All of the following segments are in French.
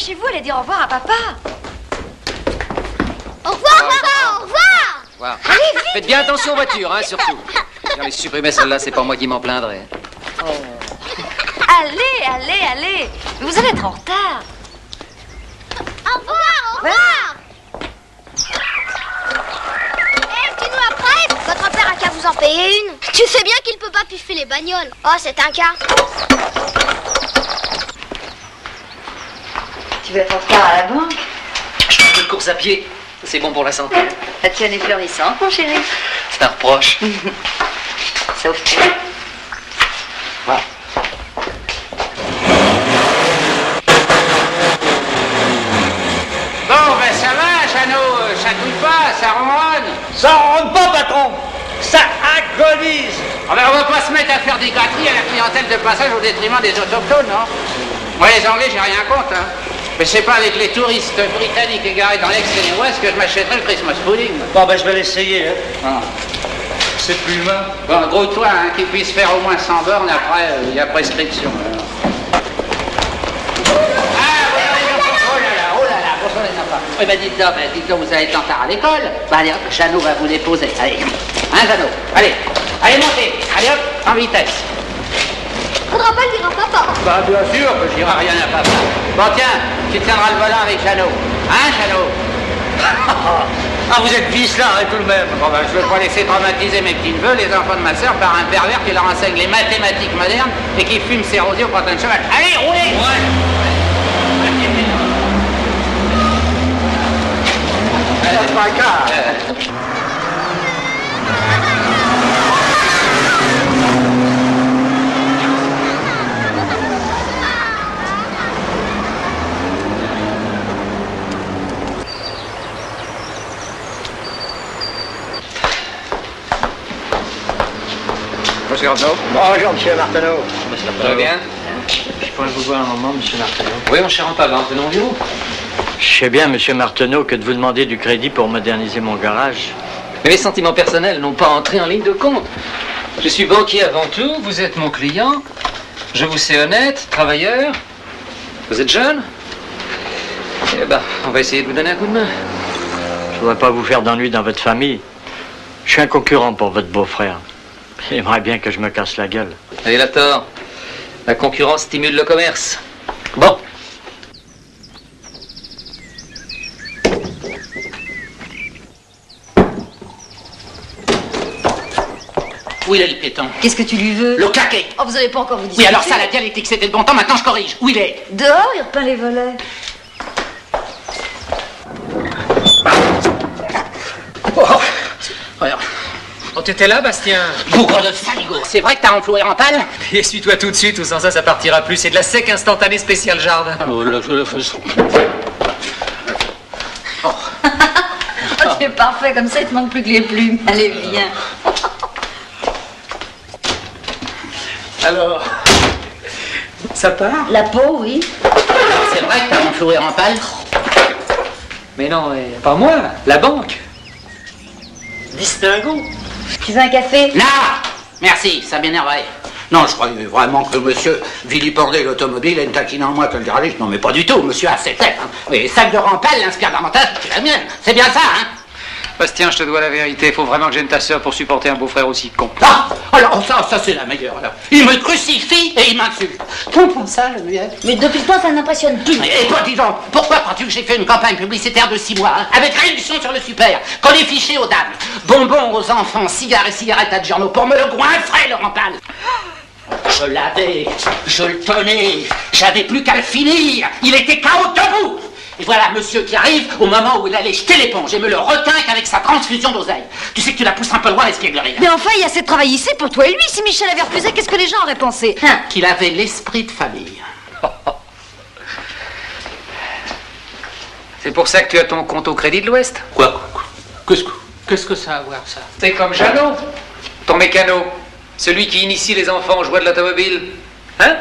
dépêchez-vous, allez dire au revoir à papa. Au revoir, papa, au revoir. Wow. Faites bien attention aux voitures, hein, surtout. J'avais supprimé celle-là, c'est pas moi qui m'en plaindrai. Oh. Allez. Vous allez être en retard. Au revoir. Dis-nous après, votre père a qu'à vous en payer une. Tu sais bien qu'il peut pas piffer les bagnoles. Oh, c'est un cas. Tu vas être en retard à la banque. Je fais un peu de course à pied. C'est bon pour la santé. La tienne est florissante, mon chéri. C'est un reproche. Sauf tu. Voilà. Bon, ben ça va, Jeannot, ça touille pas, ça ronronne. Ça rentre pas, patron. Ça agonise. Ah ben, on va pas se mettre à faire des gâteries à la clientèle de passage au détriment des autochtones, non? Moi, les Anglais, j'ai rien contre, hein. Mais c'est pas avec les touristes britanniques égarés dans l'Ex et l'Ouest que je m'achèterai le Christmas pudding. Bon, ben je vais l'essayer, hein. Ah. C'est plus humain. Bon, gros toi, hein, qui puisse faire au moins 100 bornes, après, il y a prescription. Oui, ben dites donc, vous allez être en retard à l'école. Bah allez hop, Jeannot va vous déposer. Allez. Hein, Jeannot? Allez, montez. Allez hop, en vitesse. Faudra pas le dire à papa. Bah bien sûr que je dirai rien à papa. Bon tiens, tu tiendras le volant avec Jeannot. Hein, Jeannot? Ah, vous êtes vicelard, tout de même. Bon ben, je veux pas laisser traumatiser mes petits neveux, les enfants de ma sœur, par un pervers qui leur enseigne les mathématiques modernes et qui fume ses rosiers au printemps de cheval. Allez, roulez! Ouais. C'est pas le cas. Monsieur Arnaud. Bonjour, monsieur Martineau. Ça va bien? Je pourrais vous voir un moment, monsieur Martineau. Oui, mon cher Rampal, venons au bureau. Je sais bien, monsieur Martineau, que de vous demander du crédit pour moderniser mon garage. Mais mes sentiments personnels n'ont pas entré en ligne de compte. Je suis banquier avant tout, vous êtes mon client. Je vous sais honnête, travailleur. Vous êtes jeune. Eh ben, on va essayer de vous donner un coup de main. Je voudrais pas vous faire d'ennui dans votre famille. Je suis un concurrent pour votre beau-frère. Il aimerait bien que je me casse la gueule. Et il a tort. La concurrence stimule le commerce. Bon. Où il est le piéton? Qu'est-ce que tu lui veux? Le claquet. Oh, vous avez pas encore vous Oui, discuter. alors ça, la dialectique, c'était le bon temps, maintenant je corrige. Où il est? Dehors, il repeint les volets. Regarde. Oh, t'étais là, Bastien? Bougre de saligo. C'est vrai que t'as enfloué Rampal? Essuie-toi tout de suite, ou sans ça, ça partira plus. C'est de la sec instantanée spéciale jardin. Oh, Oh, tu es parfait, comme ça, il te manque plus que les plumes. Allez, viens. Alors, ça part? La peau, oui. C'est vrai que t'as enfloué Rampal? Mais non, pas moi, la banque. Distingo. Tu veux un café? Non! Merci, ça m'énerverait. Non, je croyais vraiment que monsieur vilipendait l'automobile et ne taquinait en moi que le garagiste. Non, mais pas du tout, monsieur a ses têtes. Hein. Mais sac de Rampal l'inspire davantage que la mienne. C'est bien ça, hein? Bastien, je te dois la vérité. Il faut vraiment que j'aime ta sœur pour supporter un beau-frère aussi con. Ah! Alors, ça c'est la meilleure, alors. Il me crucifie et il m'insulte. Comprends ça, Geneviève? Mais depuis le temps, ça ne m'impressionne plus. Et toi, dis donc, pourquoi crois-tu que j'ai fait une campagne publicitaire de 6 mois, hein, avec réduction sur le super, colis fichés aux dames, bonbons aux enfants, cigares et cigarettes à Giorno pour me le goinfrer, le Rampal? Je l'avais, je le tenais, j'avais plus qu'à le finir, il était KO debout. Et voilà monsieur qui arrive au moment où il allait jeter l'éponge et me le requinque avec sa transfusion d'oseille. Tu sais que tu la pousses un peu loin, l'espièglerie. Mais enfin, il y a assez de travail ici pour toi et lui. Si Michel avait refusé, qu'est-ce que les gens auraient pensé? Hein? Qu'il avait l'esprit de famille. C'est pour ça que tu as ton compte au Crédit de l'Ouest? Quoi? Qu'est-ce que ça a à voir, ça? C'est comme Jeannot, ton mécano. Celui qui initie les enfants aux joies de l'automobile. Hein?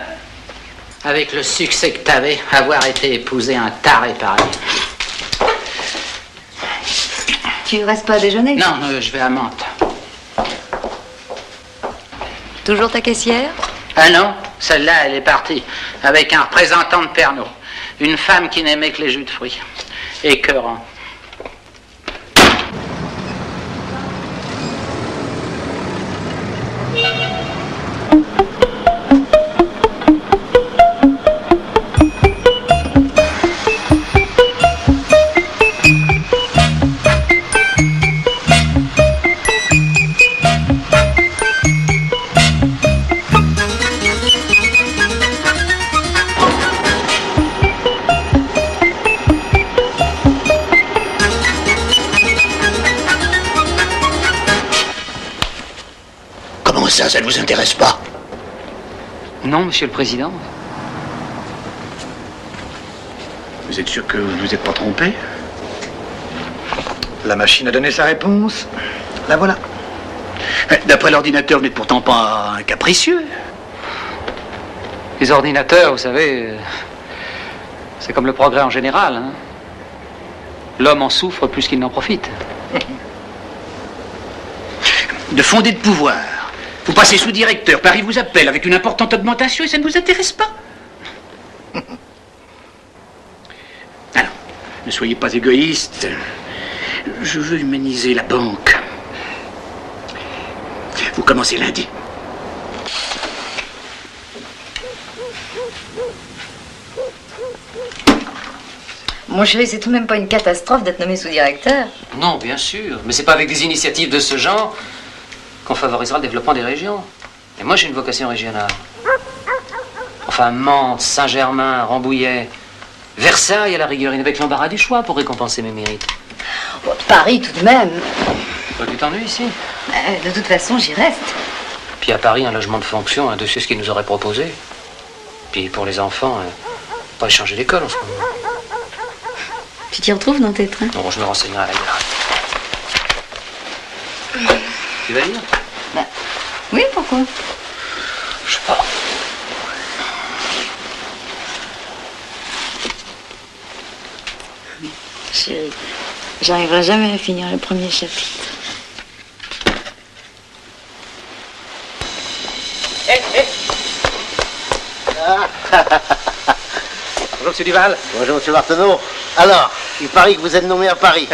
Avec le succès que t'avais, avoir été épousé un taré pareil. Tu restes pas à déjeuner? Non, je vais à Mantes. Toujours ta caissière? Ah non, celle-là, elle est partie, avec un représentant de Pernod. Une femme qui n'aimait que les jus de fruits. Écœurant. Ça ne vous intéresse pas? Non, Monsieur le Président. Vous êtes sûr que vous ne vous êtes pas trompé? La machine a donné sa réponse. La voilà. D'après l'ordinateur, vous n'êtes pourtant pas un capricieux. Les ordinateurs, vous savez, c'est comme le progrès en général. Hein. L'homme en souffre plus qu'il n'en profite. De fonder de pouvoir. Vous passez sous-directeur, Paris vous appelle avec une importante augmentation et ça ne vous intéresse pas? Alors, ne soyez pas égoïste. Je veux humaniser la banque. Vous commencez lundi. Mon chéri, c'est tout de même pas une catastrophe d'être nommé sous-directeur. Non, bien sûr. Mais c'est pas avec des initiatives de ce genre qu'on favorisera le développement des régions. Et moi, j'ai une vocation régionale. Enfin, Mantes, Saint-Germain, Rambouillet, Versailles, à la rigueur, avec l'embarras du choix pour récompenser mes mérites. Oh, Paris, tout de même. Toi, tu t'ennuies ici? De toute façon, j'y reste. Puis à Paris, un logement de fonction, un dossier, ce qu'ils nous auraient proposé. Puis pour les enfants, pas échanger d'école en ce moment. Tu t'y retrouves dans tes trains? Non, je me renseignerai à la gare. Tu vas lire? Bah, oui, pourquoi? Je sais pas. Chérie, j'arriverai jamais à finir le premier chapitre. Bonjour, monsieur Duval. Bonjour, monsieur Marteneau. Alors, il paraît que vous êtes nommé à Paris.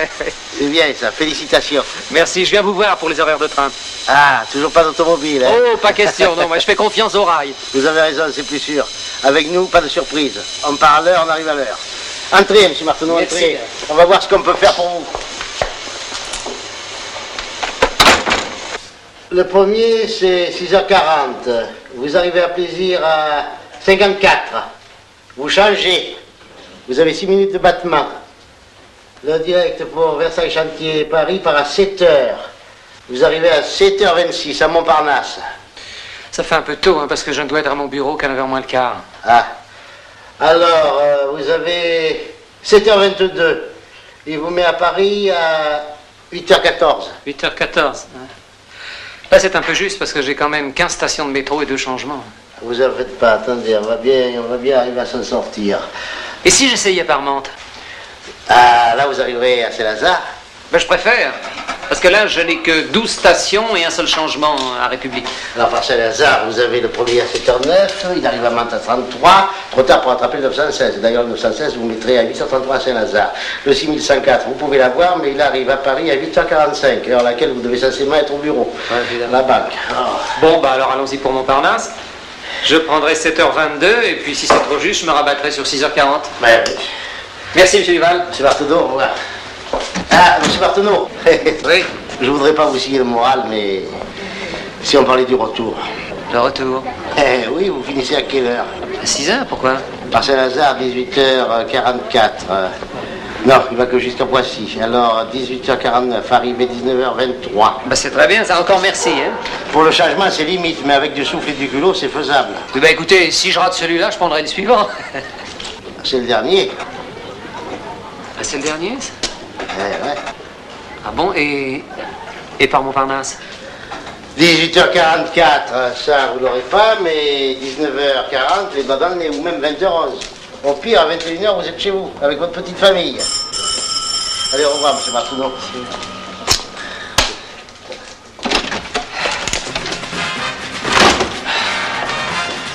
C'est bien ça, félicitations. Merci, je viens vous voir pour les horaires de train. Ah, toujours pas d'automobile, hein? Oh, pas question, non, moi je fais confiance au rail. Vous avez raison, c'est plus sûr. Avec nous, pas de surprise. On part à l'heure, on arrive à l'heure. Entrez, monsieur Marteneau, Merci. entrez. On va voir ce qu'on peut faire pour vous. Le premier, c'est 6h40. Vous arrivez à Plaisir à 54. Vous changez. Vous avez 6 minutes de battement. Le direct pour Versailles Chantier Paris part à 7h. Vous arrivez à 7h26 à Montparnasse. Ça fait un peu tôt, hein, parce que je ne dois être à mon bureau qu'à 9h moins le quart. Ah. Alors, vous avez 7h22. Il vous met à Paris à 8h14. 8h14. Hein. Là, c'est un peu juste, parce que j'ai quand même 15 stations de métro et 2 changements. Vous en faites pas, attendez, on va bien arriver à s'en sortir. Et si j'essayais par Mantes? Ah, là, vous arriverez à Saint-Lazare. Ben, je préfère. Parce que là, je n'ai que 12 stations et un seul changement à République. Alors, par Saint-Lazare, vous avez le premier à 7h09, il arrive à Mantes à 33, trop tard pour attraper le 916. D'ailleurs, le 916, vous mettrez à 8h33 à Saint-Lazare. Le 6104, vous pouvez l'avoir, mais il arrive à Paris à 8h45, heure à laquelle vous devez censément être au bureau, la banque. Oh. Bon, bah alors allons-y pour Montparnasse. Je prendrai 7h22, et puis si c'est trop juste, je me rabattrai sur 6h40. Ben, Merci, monsieur Duval. monsieur Marteneau, au revoir. Ah, monsieur Marteneau. Oui. Je voudrais pas vous scier le moral, mais si on parlait du retour. Le retour. Eh oui, vous finissez à quelle heure? À 6h, pourquoi? Par Saint-Lazare, 18h44. Non, il va que jusqu'à Poissy. Alors, 18h49, arrivé 19h23. Bah c'est très bien, ça encore merci, hein. Pour le changement, c'est limite, mais avec du souffle et du culot, c'est faisable. Bah écoutez, si je rate celui-là, je prendrai le suivant. C'est le dernier. Ah, c'est le dernier, ça? Ouais. Ah bon, et par Montparnasse? 18h44, ça vous l'aurez pas, mais 19h40, les doigts dans le nez, ou même 20h11. Au pire, à 21h, vous êtes chez vous, avec votre petite famille. Allez, au revoir, monsieur Marteneau.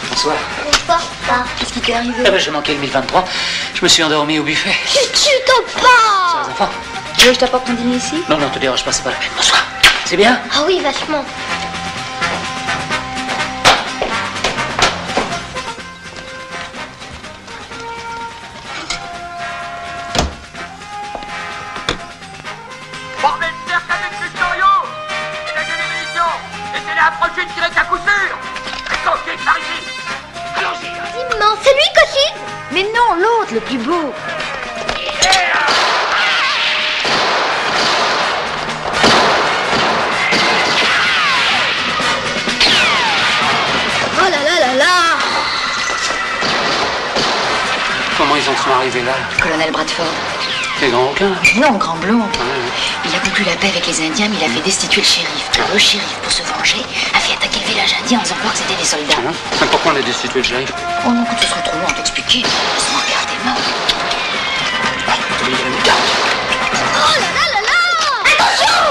Bonsoir. Bonsoir. papa? Qu'est-ce qui t'est arrivé? Ah ben, j'ai manqué le 1023. Je me suis endormi au buffet. Chut, papa! Les enfants? Tu veux que je t'apporte ton dîner ici? Non, te dérange pas, c'est pas la peine. Bonsoir. C'est bien? Ah oui, vachement. Bordel de terre qu'avec les chariots et la démolition. Laissez-les approcher de tirer à coup sûr. Coquille par ici. Allons-y. Immense, c'est lui, Cochise? Mais non, l'autre, le plus beau. Oh là là là là! Comment ils en sont arrivés là? Colonel Bradford. Les grands aucun? Non, grand blond. Il a conclu la paix avec les Indiens, mais il a fait destituer le shérif. Alors le shérif, pour se venger, a fait attaquer le village indien en faisant croire que c'était des soldats. Mais pourquoi on a destitué le shérif? Oh non, quand ce serait trop long à t'expliquer. Laisse-moi regarder, main. Oh là là là là! Attention!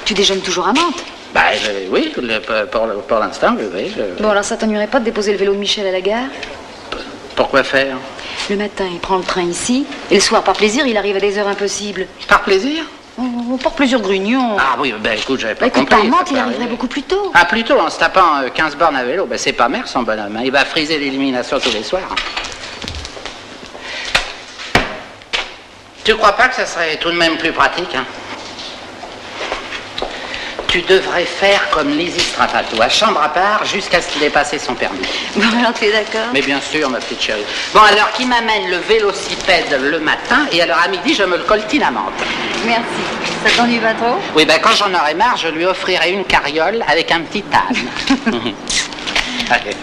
Tu déjeunes toujours à Mantes? Bah oui, pour l'instant, oui. Bon, alors ça t'ennuierait pas de déposer le vélo de Michel à la gare? Pourquoi faire? Le matin, il prend le train ici, et le soir, par plaisir, il arrive à des heures impossibles. Par plaisir? Oh, par plaisir grugnon. Ah oui, ben écoute, j'avais pas Écoute, compris. par Mantes, ça il peut arriverait arriver. beaucoup plus tôt. Ah, plutôt en se tapant 15 bornes à vélo. Ben c'est pas mer, son bonhomme. Hein. Il va friser l'élimination tous les soirs. Tu crois pas que ça serait tout de même plus pratique, hein? Tu devrais faire comme Lizzie Strapato, à chambre à part, jusqu'à ce qu'il ait passé son permis. Bon, alors tu es d'accord? Mais bien sûr, ma petite chérie. Bon, alors, qui m'amène le vélocipède le matin, et alors à midi, je me le coltine à Mantes. Merci. Ça t'ennuie pas trop? Oui, ben quand j'en aurai marre, je lui offrirai une carriole avec un petit âne. Allez.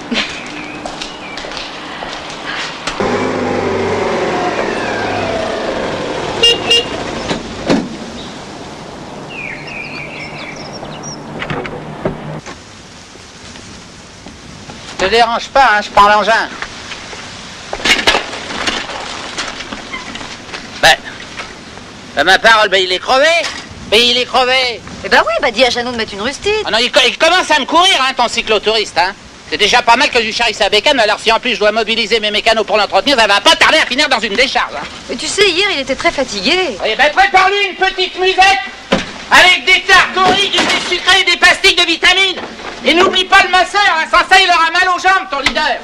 Te dérange pas, hein, je prends l'engin. Ben, ma parole, ben il est crevé. Ben il est crevé. Eh ben oui, bah dis à Jeannot de mettre une rustine. Ah non, il commence à me courir, hein, ton cyclotouriste, hein. C'est déjà pas mal que je charrie sa bécane, alors si en plus je dois mobiliser mes mécanos pour l'entretenir, ça va pas tarder à finir dans une décharge, hein. Mais tu sais, hier, il était très fatigué. Eh ben prépare-lui une petite musette avec des tartes au riz, du lait sucré et des pastilles de vitamines. Et n'oublie pas le masseur, hein, sans ça il aura mal aux jambes, ton leader.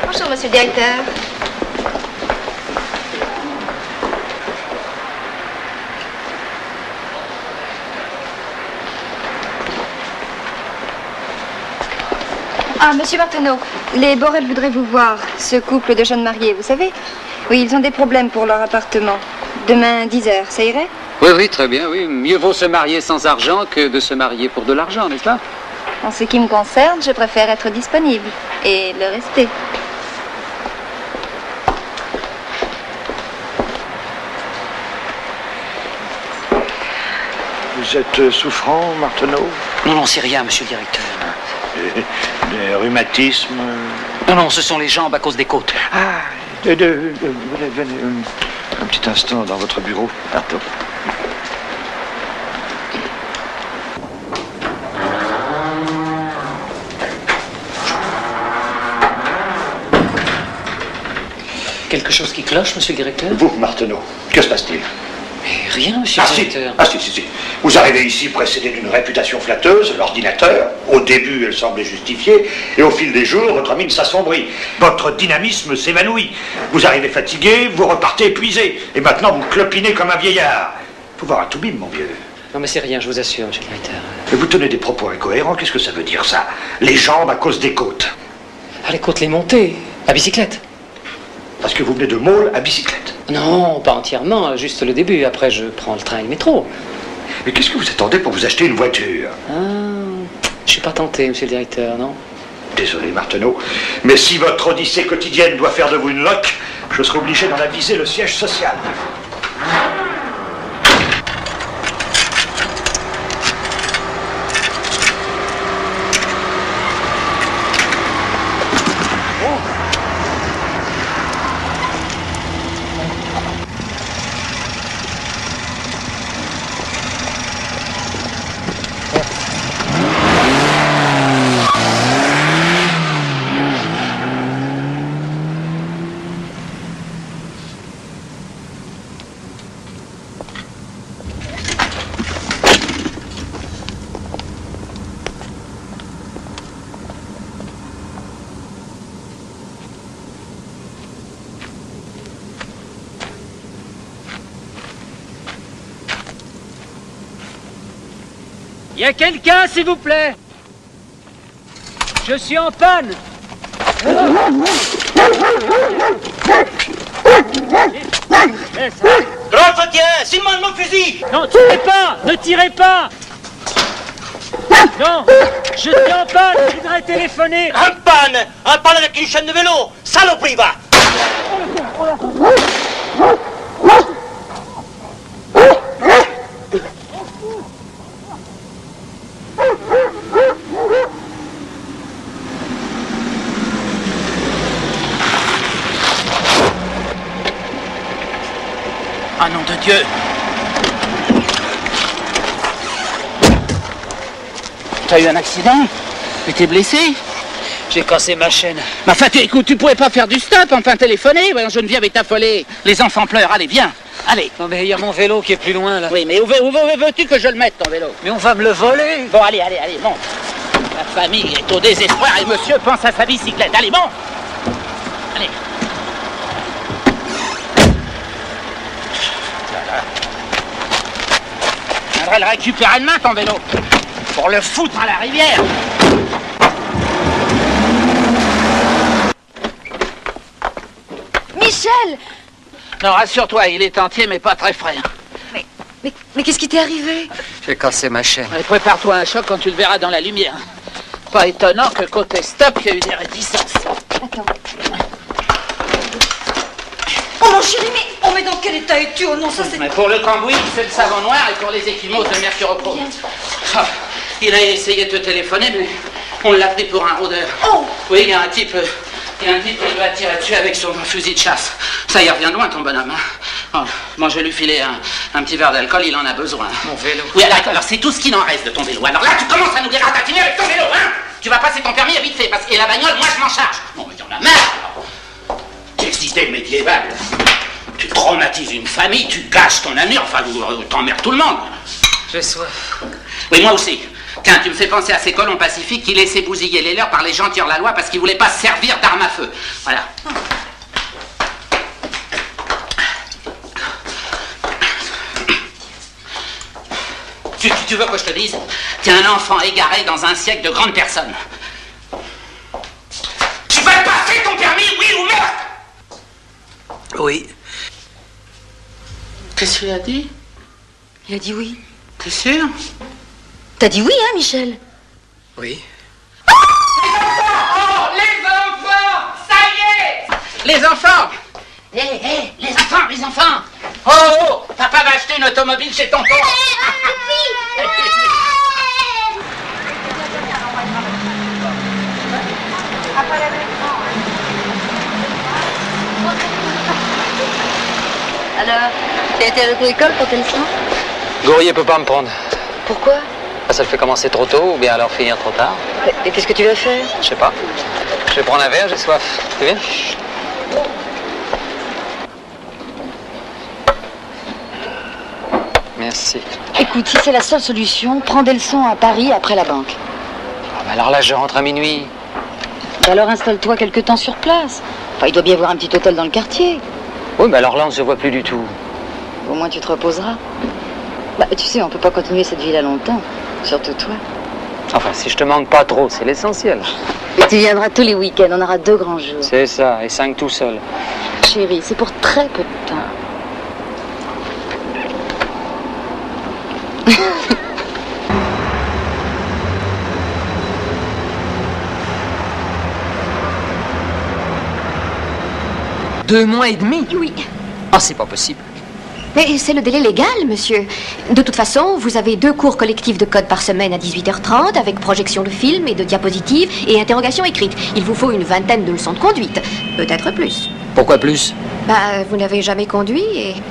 Bonjour, monsieur le directeur. Ah, monsieur Martineau, les Borel voudraient vous voir, ce couple de jeunes mariés, vous savez? Oui, ils ont des problèmes pour leur appartement. Demain, 10h, ça irait? Oui, très bien, oui. Mieux vaut se marier sans argent que de se marier pour de l'argent, n'est-ce pas? En ce qui me concerne, je préfère être disponible et le rester. Vous êtes souffrant, Martineau? Non, c'est rien, monsieur le directeur. Des rhumatismes? Non, ce sont les jambes à cause des côtes. Ah, venez, un petit instant dans votre bureau. Pardon. Quelque chose qui cloche, monsieur le directeur? Vous, Martineau, que se passe-t-il? Mais rien, monsieur le directeur. Si. Vous arrivez ici précédé d'une réputation flatteuse, l'ordinateur. Au début, elle semblait justifiée, et au fil des jours, votre mine s'assombrit. Votre dynamisme s'évanouit. Vous arrivez fatigué, vous repartez épuisé, et maintenant vous clopinez comme un vieillard. Faut voir un toubib, mon vieux. Non, mais c'est rien, je vous assure, monsieur le directeur. Et vous tenez des propos incohérents, qu'est-ce que ça veut dire, ça? Les jambes à cause des côtes. Ah, les côtes, les montées, à bicyclette. Parce que vous venez de Môle à bicyclette. Non, pas entièrement, juste le début. Après, je prends le train et le métro. Mais qu'est-ce que vous attendez pour vous acheter une voiture? Je suis pas tenté, monsieur le directeur, non? Désolé, Marteneau, mais si votre odyssée quotidienne doit faire de vous une loque, je serai obligé d'en aviser le siège social. Y a quelqu'un, s'il vous plaît? Je suis en panne. L'entretien, c'est moi mon fusil. Non, tirez pas. Ne tirez pas. Non, je suis en panne. Je voudrais téléphoner. En panne avec une chaîne de vélo. Saloperie, va. Ah, nom de Dieu! T'as eu un accident? Tu t'es blessé? J'ai cassé ma chaîne. Mais enfin, écoute, tu pouvais pas faire du stop, enfin téléphoner? Voyons, Geneviève est affolée. Les enfants pleurent, allez, viens, allez. Non, mais il y a mon vélo qui est plus loin, là. Oui, mais où veux-tu que je le mette, ton vélo? Mais on va me le voler. Bon, allez, monte. La famille est au désespoir et monsieur pense à sa bicyclette. Allez, bon. Allez. Je viendrai le récupérer demain, ton vélo, pour le foutre à la rivière. Michel! Non, rassure-toi, il est entier, mais pas très frais. Mais qu'est-ce qui t'est arrivé? J'ai cassé ma chaîne. Ouais, prépare-toi à un choc quand tu le verras dans la lumière. Pas étonnant que côté stop, il y a eu des réticences. Attends. Oh mon chéri, mais dans quel état es-tu? Oh non, ça c'est... Mais pour le cambouis, c'est le savon noir et pour les échymoses, le mercurochrome. Ah, il a essayé de te téléphoner, mais on l'a pris pour un rôdeur. Oh! Oui, il y a un type qui lui a tiré dessus avec son fusil de chasse. Ça y revient loin, ton bonhomme. Hein. Oh, moi, je vais lui filer un petit verre d'alcool, il en a besoin. Mon vélo. Oui, alors c'est tout ce qu'il en reste de ton vélo. Alors là, tu commences à nous dératatiner avec ton vélo, hein? Tu vas passer ton permis vite fait, et la bagnole, moi, je m'en charge. Bon, mais il y en a marre. Quel système médiéval. Tu traumatises une famille, tu gâches ton avenir, enfin, t'emmerdes tout le monde. J'ai soif. Oui, moi aussi. Tiens, tu me fais penser à ces colons pacifiques qui laissaient bousiller les leurs par les gens qui hors la loi parce qu'ils voulaient pas se servir d'armes à feu. Voilà. Tu veux que je te dise? T'es un enfant égaré dans un siècle de grandes personnes. Tu vas passer ton permis, oui ou non? Oui. Qu'est-ce qu'il a dit? Il a dit oui. T'es sûr? T'as dit oui, hein, Michel? Oui. Les enfants! Ça y est! Les enfants! Les enfants! Oh! Papa va acheter une automobile chez tonton! Alors, t'as été à l'auto-école quand t'es le sang? Gourrier peut pas me prendre. Pourquoi? Ça le fait commencer trop tôt ou bien alors finir trop tard. Et qu'est-ce que tu vas faire? Je sais pas. Je vais prendre un verre, j'ai soif. Tu viens? merci. Écoute, si c'est la seule solution, prends des leçons à Paris après la banque. Ah, mais alors là, je rentre à minuit. Et alors installe-toi quelque temps sur place. Enfin, il doit bien y avoir un petit hôtel dans le quartier. Oui, mais alors là, on se voit plus du tout. Au moins tu te reposeras. Bah, tu sais, on peut pas continuer cette vie-là longtemps. Surtout toi. Enfin, si je te manque pas trop, c'est l'essentiel. Et tu viendras tous les week-ends, on aura 2 grands jours. C'est ça, et 5 tout seul. Chérie, c'est pour très peu de temps. Deux mois et demi? Oui. Ah, c'est pas possible. Mais c'est le délai légal, monsieur. De toute façon, vous avez 2 cours collectifs de code par semaine à 18h30, avec projection de films et de diapositives et interrogation écrite. Il vous faut une 20aine de leçons de conduite. Peut-être plus. Pourquoi plus? Bah, vous n'avez jamais conduit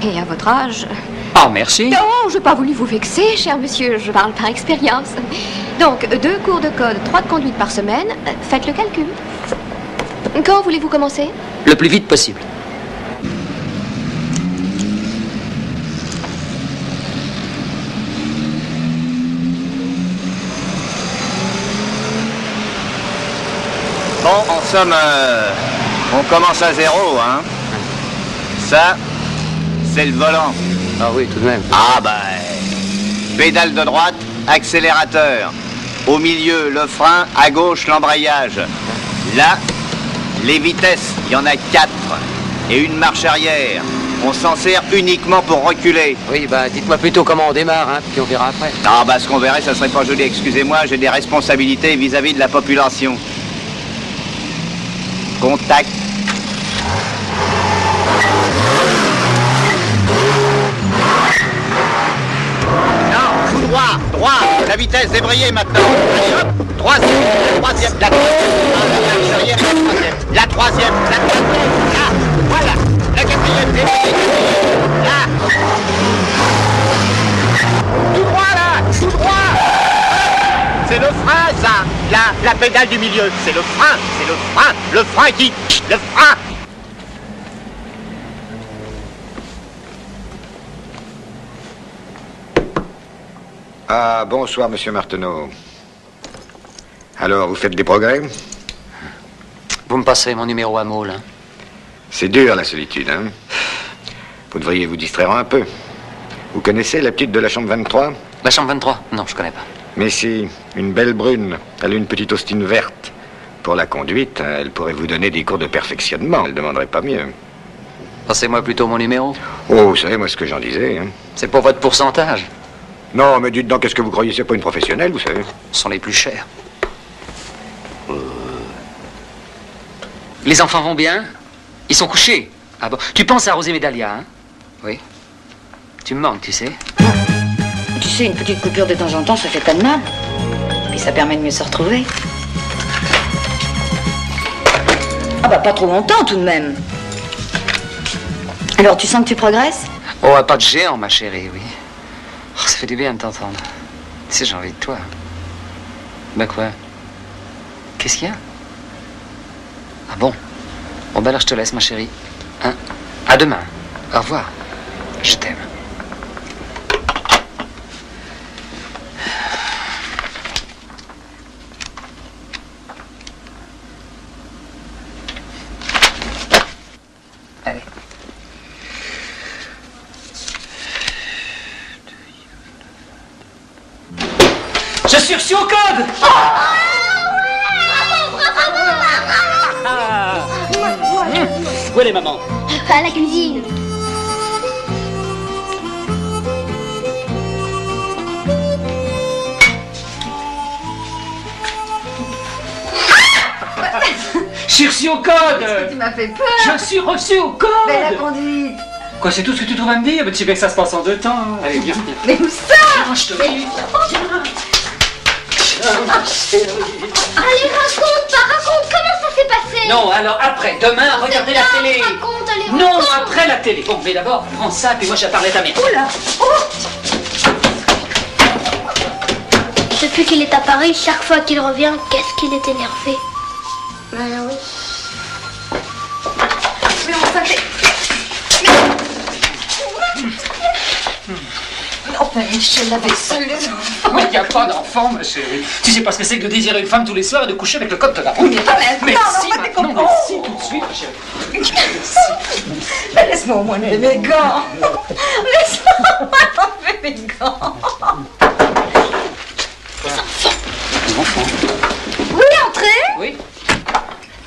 et à votre âge... Ah, merci. Non, je n'ai pas voulu vous vexer, cher monsieur. Je parle par expérience. Donc, 2 cours de code, 3 de conduite par semaine. Faites le calcul. Quand voulez-vous commencer? Le plus vite possible. Bon, en somme, on commence à 0, hein. Ça, c'est le volant. Ah oui, tout de même. Ah bah, pédale de droite, accélérateur. Au milieu, le frein, à gauche, l'embrayage. Là, les vitesses, il y en a 4. Et une marche arrière. On s'en sert uniquement pour reculer. Oui, bah, dites-moi plutôt comment on démarre, hein, puis on verra après. Ah bah, ce qu'on verrait, ça serait pas joli. Excusez-moi, j'ai des responsabilités vis-à-vis de la population. Contact. Non, tout droit, droit. La vitesse débrayée maintenant. Allez hop, troisième, la troisième, la troisième, la quatrième, là, voilà, la quatrième débrayée, là. Tout droit là, tout droit. C'est le frein, ça. La pédale du milieu. C'est le frein. C'est le frein. Le frein qui... Le frein. Ah, bonsoir, monsieur Marteneau. Alors, vous faites des progrès? Vous me passerez mon numéro à Maule, hein. C'est dur, la solitude, hein. Vous devriez vous distraire un peu. Vous connaissez la petite de la chambre 23? La chambre 23? Non, je connais pas. Mais si, une belle brune. Elle a une petite Austin verte. Pour la conduite, elle pourrait vous donner des cours de perfectionnement. Elle ne demanderait pas mieux. Passez-moi plutôt mon numéro. Oh, vous savez, moi, ce que j'en disais, hein. C'est pour votre pourcentage. Non, mais dites donc, qu'est-ce que vous croyez? C'est pas une professionnelle, vous savez. Ce sont les plus chers. Les enfants vont bien? Ils sont couchés? Ah bon? Tu penses à arroser mes dahlias, hein? Oui. Tu me manques, tu sais. Tu sais, une petite coupure de temps en temps, ça fait pas de mal. Puis ça permet de mieux se retrouver. Ah bah pas trop longtemps tout de même. Alors tu sens que tu progresses? Oh, pas de géant, ma chérie, oui. Oh, ça fait du bien de t'entendre. Tu sais, j'ai envie de toi. Ben quoi? Qu'est-ce qu'il y a? Ah bon? Bon, ben alors je te laisse, ma chérie. Hein? À demain. Au revoir. Je t'aime. Allez. Je suis reçu au code! Où est les mamans? À la cuisine. Je suis reçu au code! Tu m'as fait peur. Je suis reçu au code! Mais la conduite. Quoi, c'est tout ce que tu trouves à me dire? Mais tu sais bien que ça se passe en 2 temps. Hein. Allez, viens. Mais où ça? Viens, je te dis. Allez, raconte, comment ça s'est passé? Non, alors après, demain, regardez la télé. Raconte, allez, Non, raconte. après la télé. Bon, mais d'abord, prends ça, puis moi, je vais parler à ta mère. Oula. Depuis qu'il est à Paris, chaque fois qu'il revient, qu'est-ce qu'il est énervé. Ben oui. Mais enfin, mais... Non. Michel, la vaisselle, les enfants. Mais il n'y a pas d'enfant, ma chérie. Tu sais pas ce que c'est que de désirer une femme tous les soirs et de coucher avec le code de la route. Mais pas maintenant, merci, non, maintenant, merci tout de suite, ma chérie. Mais laisse-moi au moins enlever mes gants. Laisse-moi enlever mes gants. Les enfants. Oui, entrez. Oui.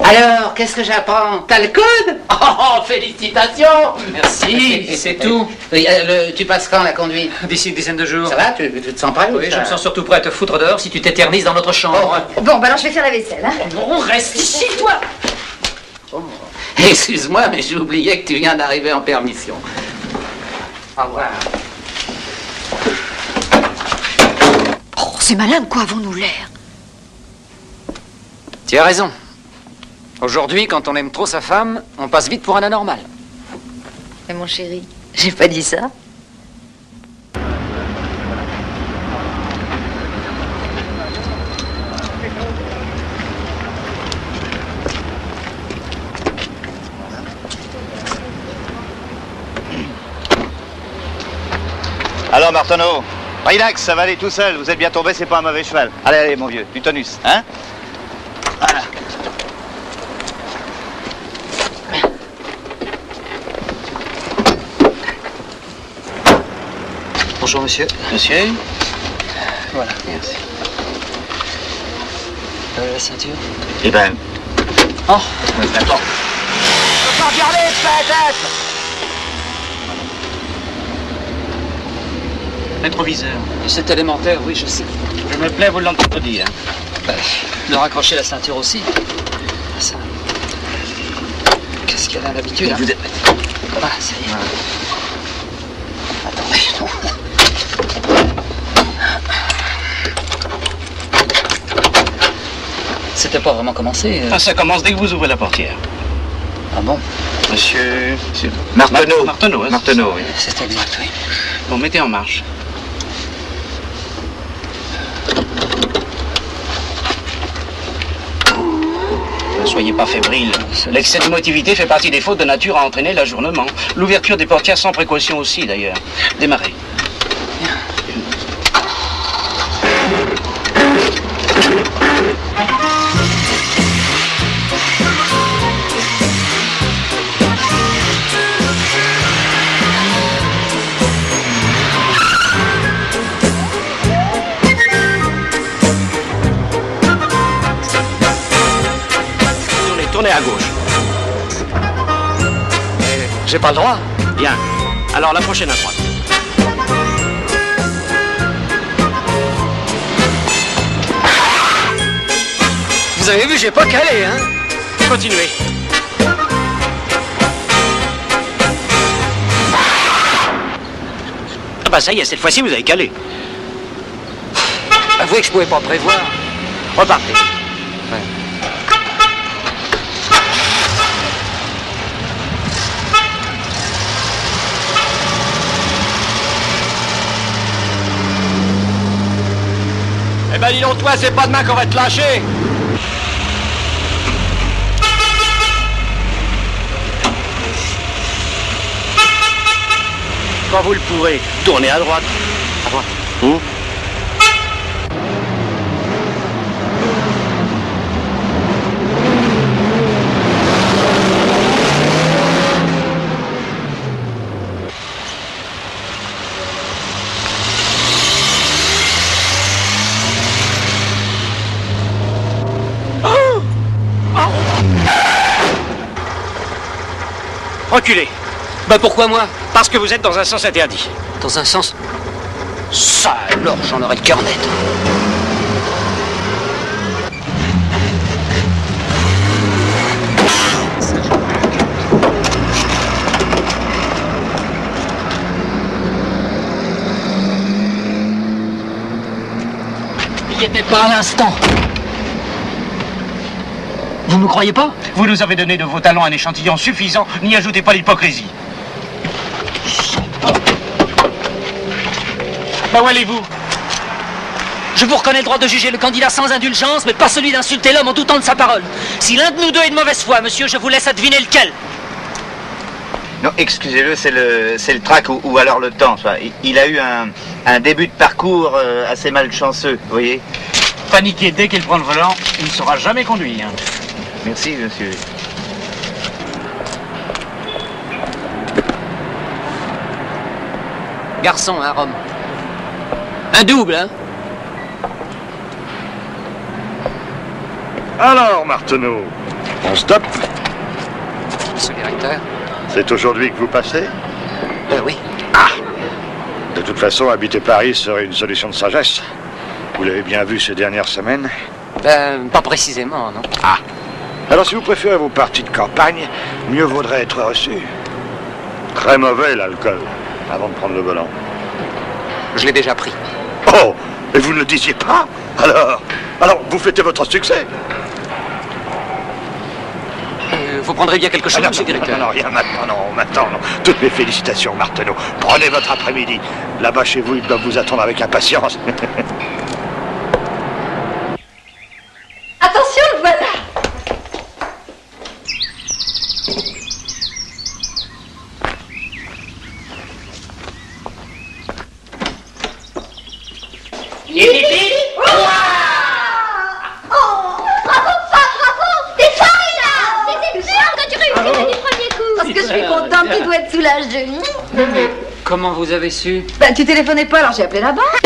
Alors, qu'est-ce que j'apprends? T'as le code? Oh, félicitations! Merci, c'est tout. Oui, tu passes quand la conduite? D'ici une dizaine de jours. Ça va? Tu te sens prêt? Oui, je me sens surtout prêt à te foutre dehors si tu t'éternises dans notre chambre. Bon, bah alors je vais faire la vaisselle. Hein. Non, reste ici, toi. Oh. Excuse-moi, mais j'ai oublié que tu viens d'arriver en permission. Au revoir. Oh, c'est malin, quoi, avons-nous l'air? Tu as raison. Aujourd'hui, quand on aime trop sa femme, on passe vite pour un anormal. Mais mon chéri, j'ai pas dit ça. Alors, Martineau, relax, ça va aller tout seul. Vous êtes bien tombé, c'est pas un mauvais cheval. Allez, allez, mon vieux, du tonus, hein? Voilà. Bonjour, monsieur. Monsieur? Voilà. Merci. La ceinture? Eh ben... Oh! D'accord. Faut pas regarder, peut-être! Rétroviseur. C'est élémentaire, oui, je sais. Je me plais, vous l'entendez dire. De raccrocher la ceinture aussi. Ça. Qu'est-ce qu'elle a l'habitude, hein? Vous êtes... Ah, ça y est. Voilà. Attendez, non. C'était pas vraiment commencé. Ah, ça commence dès que vous ouvrez la portière. Ah bon? Monsieur... Martineau. Martineau, hein, Martineau, oui. C'est exact, oui. Bon, mettez en marche. Ne soyez pas fébrile. L'excès de motivité fait partie des fautes de nature à entraîner l'ajournement. L'ouverture des portières sans précaution aussi, d'ailleurs. Démarrez. Tournez à gauche. J'ai pas le droit. Bien. Alors la prochaine à droite. Vous avez vu, j'ai pas calé, hein? Continuez. Ah bah ça y est, cette fois-ci vous avez calé. Avouez que je pouvais pas prévoir. Repartez. Ouais. Eh ben dis donc toi, c'est pas demain qu'on va te lâcher. Quand vous le pourrez, tournez à droite. À droite. Reculez. Bah pourquoi moi? Parce que vous êtes dans un sens interdit. Dans un sens... Ça alors, j'en aurais le cœur net. Il n'y était pas à l'instant. Vous me croyez pas? Vous nous avez donné de vos talents un échantillon suffisant, n'y ajoutez pas l'hypocrisie. Bah où allez-vous? Je vous reconnais le droit de juger le candidat sans indulgence, mais pas celui d'insulter l'homme en doutant de sa parole. Si l'un de nous deux est de mauvaise foi, monsieur, je vous laisse à deviner lequel. Non, excusez-le, c'est le trac ou alors le temps. Il a eu un début de parcours assez malchanceux, vous voyez. Paniquer dès qu'il prend le volant, il ne saura jamais conduire. Merci, monsieur. Garçon, à Rome. Un double, hein? Alors, Marteneau, on stoppe? Monsieur le directeur. C'est aujourd'hui que vous passez? Oui. Ah! De toute façon, habiter Paris serait une solution de sagesse. Vous l'avez bien vu ces dernières semaines? Pas précisément, non. Ah! Alors, si vous préférez vos parties de campagne, mieux vaudrait être reçu. Très mauvais, l'alcool, avant de prendre le volant. Je l'ai déjà pris. Oh! Et vous ne le disiez pas? Alors, vous fêtez votre succès? Vous prendrez bien quelque chose, monsieur le directeur? Non, rien maintenant, non. Toutes mes félicitations, Marteneau. Prenez votre après-midi. Là-bas, chez vous, ils doivent vous attendre avec impatience. Attention, le voilà. Tu dois être soulagé. Comment vous avez su? Tu téléphonais pas, alors j'ai appelé la banque.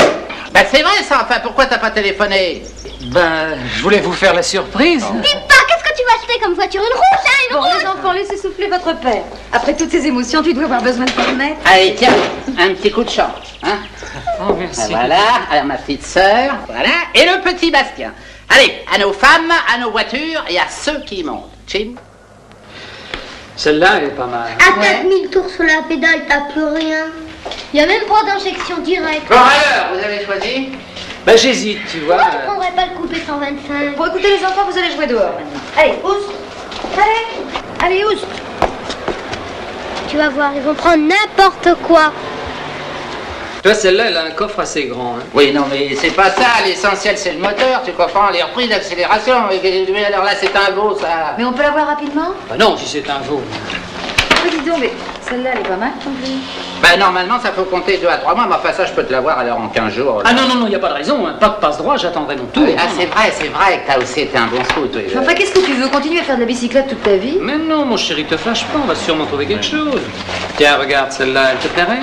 C'est vrai ça, enfin, pourquoi t'as pas téléphoné? Je voulais vous faire la surprise. Dites pas, qu'est-ce que tu vas acheter comme voiture? Une rouge, hein, une Bon, rouge. les enfants, laissez souffler votre père. Après toutes ces émotions, tu dois avoir besoin de permettre. Allez, tiens, un petit coup de chant, hein? Oh, merci. Voilà, alors ma petite sœur, voilà, et le petit Bastien. Allez, à nos femmes, à nos voitures et à ceux qui montent. Chin. Celle-là, elle est pas mal. À 4000 tours sur la pédale, t'as plus rien. Il y a même pas d'injection directe. Bon alors, vous avez choisi? J'hésite, tu vois. Pourquoi tu prendrais pas le coupé 125? Bon, écoutez les enfants, vous allez jouer dehors maintenant. Allez, oust. Allez, oust. Tu vas voir, ils vont prendre n'importe quoi. Toi, celle-là, elle a un coffre assez grand. Hein. Oui, non, mais c'est pas ça. L'essentiel, c'est le moteur. Tu comprends? Les reprises d'accélération. Mais alors là, c'est un veau, ça. Mais on peut la voir rapidement? Non, si c'est un veau. Dis donc, mais celle-là, elle est pas mal, ton plus. Normalement, ça faut compter 2 à 3 mois. Mais enfin, ça, je peux te l'avoir alors en 15 jours. Ah non, il n'y a pas de raison. Hein. Pas de passe-droit, j'attendrai mon tour. Oui, c'est vrai que t'as aussi été un bon scout. Oui, Enfin, qu'est-ce que tu veux? Continuer à faire de la bicyclette toute ta vie? Mais non, mon chéri, te fâche pas. On va sûrement trouver quelque chose. Tiens, regarde, celle-là, elle te plairait?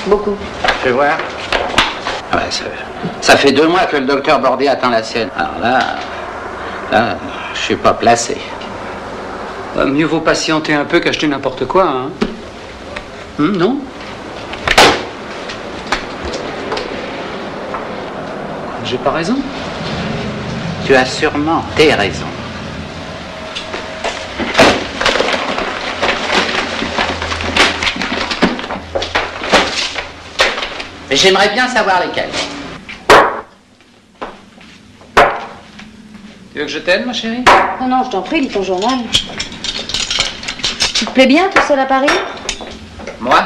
Beaucoup. Je vais voir. Ça fait 2 mois que le docteur Bordet atteint la sienne. Alors là, je suis pas placé. Mieux vaut patienter un peu qu'acheter n'importe quoi, hein. Non? J'ai pas raison? Tu as sûrement tes raisons. Mais j'aimerais bien savoir lesquelles. Tu veux que je t'aide, ma chérie? Non, je t'en prie, lis ton journal. Tu te plais bien tout seul à Paris? Moi?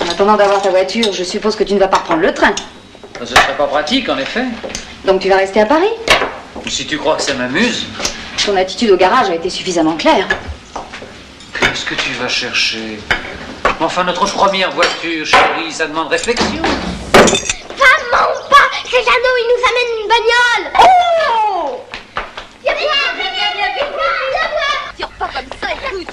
En attendant d'avoir ta voiture, je suppose que tu ne vas pas reprendre le train. Ce serait pas pratique, en effet. Donc tu vas rester à Paris? Si tu crois que ça m'amuse. Ton attitude au garage a été suffisamment claire. Qu'est-ce que tu vas chercher? Enfin, notre première voiture, chérie, ça demande réflexion. Maman, pas! C'est Jeannot, il nous amène une bagnole! Oh! Viens voir! Tire pas comme ça, écoute!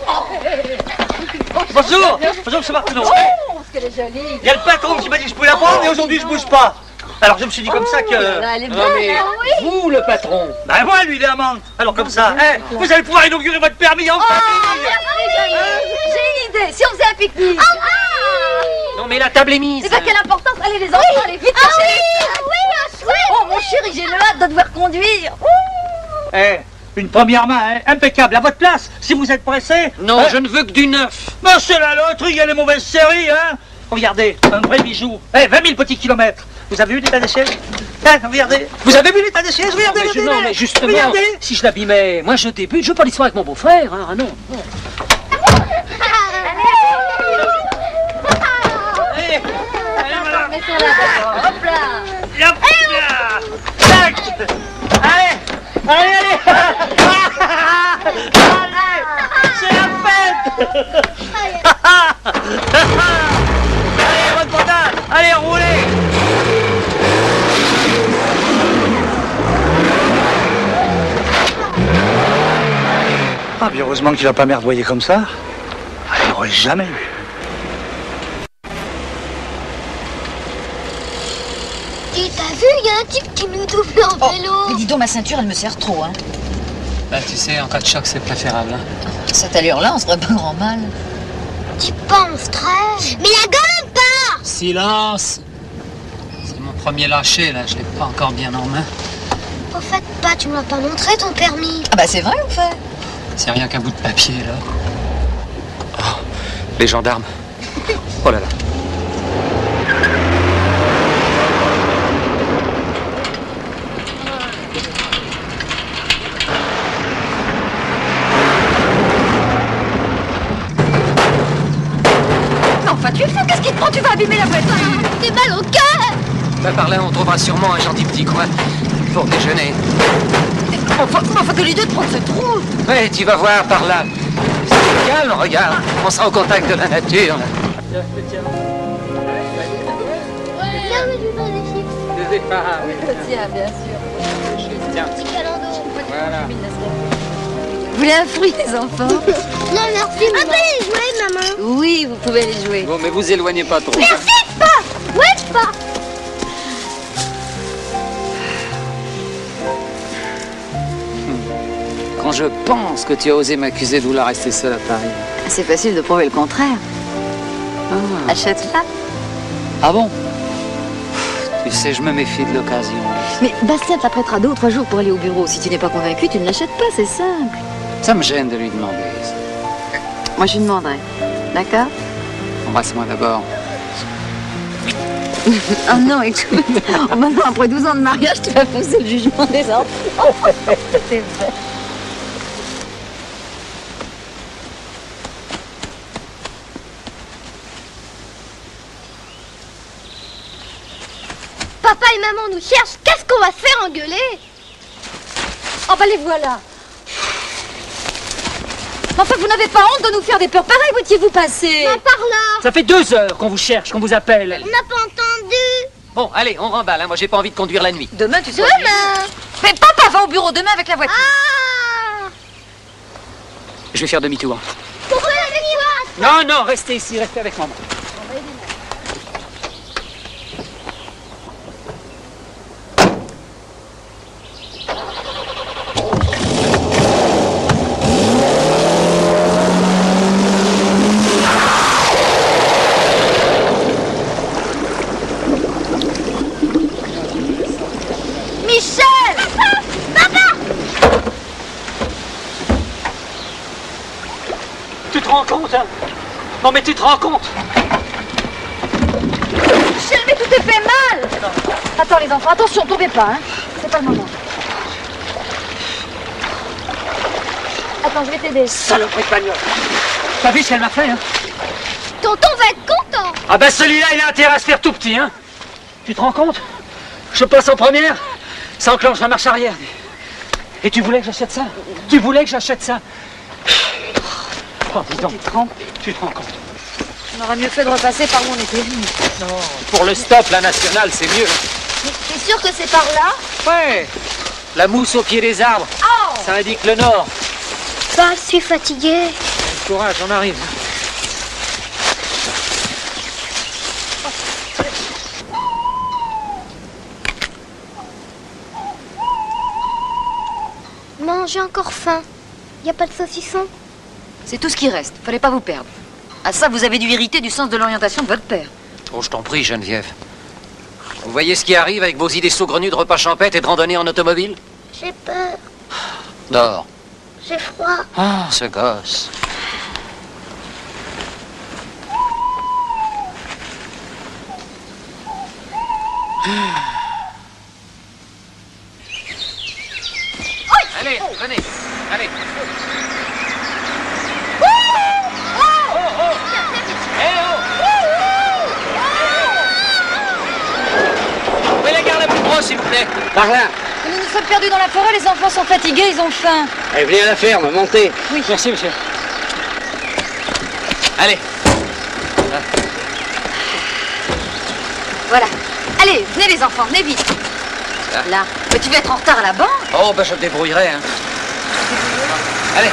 Bonjour, monsieur Marteneau. Oh, ce qu'elle est jolie! Il y a le patron qui m'a dit que je pouvais la prendre et aujourd'hui je bouge pas. Alors je me suis dit comme ça que... Elle est belle, oui! Vous, le patron? Moi, lui, il est amante. Alors comme ça, vous allez pouvoir inaugurer votre permis en famille. J'ai une idée, si on faisait un pique-nique! Non, mais la table est mise. C'est pas quelle importance! Allez, les enfants, allez vite chercher les chouette! Oh, mon chéri, j'ai le hâte de devoir conduire! Une première main, impeccable, à votre place, si vous êtes pressé. Non, je ne veux que du neuf. Mais c'est la loterie, il y a les mauvaises séries, hein. Regardez, un vrai bijou. 20 000 petits kilomètres. Vous avez vu l'état des sièges? Regardez. Vous avez vu l'état des sièges? Regardez, Non, mais justement, regardez. si je l'abîmais, moi je débute, je veux pas l'histoire avec mon beau-frère, hein. Ah non. Hop là! Tac. Allez, allez, allez. Allez, c'est la fête. Allez, votre bordel! Allez, roulez! Ah, bien heureusement qu'il va pas merdoyer comme ça. Il n'aurait jamais eu. Et t'as vu, il y a un type qui nous double en vélo. Mais dis donc, ma ceinture, elle me sert trop, hein. Bah, tu sais, en cas de choc, c'est préférable. Hein. Cette allure-là, on se ferait pas grand mal. Tu penses très. Mais la gomme part. Silence! C'est mon premier lâcher, là. Je l'ai pas encore bien en main. Au fait, pas, tu m'as pas montré ton permis. Ah bah c'est vrai, au fait. C'est rien qu'un bout de papier, là. Oh, les gendarmes. Oh là là. Enfin, tu es fou, qu'est-ce qui te prend? Tu vas abîmer la voiture. T'es mal au cœur. Bah, par là, on trouvera sûrement un gentil petit coin pour déjeuner. Enfin, que l'idée de prendre ce trou. Ouais, tu vas voir par là. C'est calme, regarde. On sera au contact de la nature. Là. Des épars, oui. Tiens, bien sûr. Tiens. Petit calando. Voilà. Vous voulez un fruit, les enfants? Non, merci, maman. On peut les jouer, maman. Oui, vous pouvez les jouer. Bon, mais vous éloignez pas trop. Merci, pas. Ouais, pas. Quand je pense que tu as osé m'accuser de vouloir rester seul à Paris. C'est facile de prouver le contraire. Ah. Achète-la. Ah bon? Tu sais, je me méfie de l'occasion. Mais Bastien te la prêtera 2 ou 3 jours pour aller au bureau. Si tu n'es pas convaincu, tu ne l'achètes pas, c'est simple. Ça me gêne de lui demander. Moi, je lui demanderai. D'accord? Embrasse-moi d'abord. Oh non, écoute. Oh, maintenant, après 12 ans de mariage, tu vas pousser le jugement des enfants. C'est vrai. Papa et maman nous cherchent. Qu'est-ce qu'on va se faire engueuler? Oh bah les voilà. Enfin, vous n'avez pas honte de nous faire des peurs pareilles, où étiez-vous passé? Par là. Ça fait 2 heures qu'on vous cherche, qu'on vous appelle. On n'a pas entendu. Bon, allez, on remballe. Hein. Moi, j'ai pas envie de conduire la nuit. Demain, tu seras... Demain. Mais papa va au bureau demain avec la voiture. Ah. Je vais faire demi-tour. Pourquoi la Non, non, restez ici, restez avec maman. Non mais tu te rends compte? Michel, mais tout est fait mal. Attends les enfants, attention, tombez pas, hein. C'est pas le moment. Attends, je vais t'aider. Saloperie de bagnole. T'as vu ce qu'elle m'a fait, hein? Tonton va être content. Ah ben celui-là, il a intérêt à se faire tout petit, hein? Tu te rends compte? Je passe en première, ça enclenche la marche arrière. Et tu voulais que j'achète ça? Tu voulais que j'achète ça? Oh, dis donc. Tu te rends compte? On aurait mieux fait de repasser par où on était venu. Non. Pour le stop, la nationale, c'est mieux. T'es sûr que c'est par là? Ouais. La mousse au pied des arbres. Oh. Ça indique le nord. Bah, je suis fatiguée. Courage, on arrive. Non, j'ai encore faim. Y a pas de saucisson? C'est tout ce qui reste. Fallait pas vous perdre. À ça, vous avez dû hériter du sens de l'orientation de votre père. Oh, je t'en prie, Geneviève. Vous voyez ce qui arrive avec vos idées saugrenues de repas champêtres et de randonnée en automobile? J'ai peur. Dors. J'ai froid. Ah, ce gosse. Allez, venez. Allez. Où est la gare la plus proche, s'il vous plaît? Par là. Nous nous sommes perdus dans la forêt, les enfants sont fatigués, ils ont faim. Allez, venez à la ferme, montez. Oui. Merci, monsieur. Allez. Voilà. Allez, venez les enfants, venez vite. Là. Mais tu vas être en retard à la banque. Oh, bah je me débrouillerai, hein. Allez. Au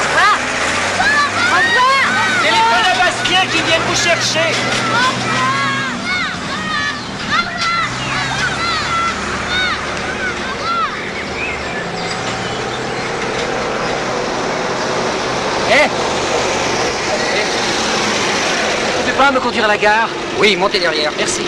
revoir. Téléphone à Bastien qui viennent vous chercher. Tu peux pas me conduire à la gare? Oui, montez derrière, merci.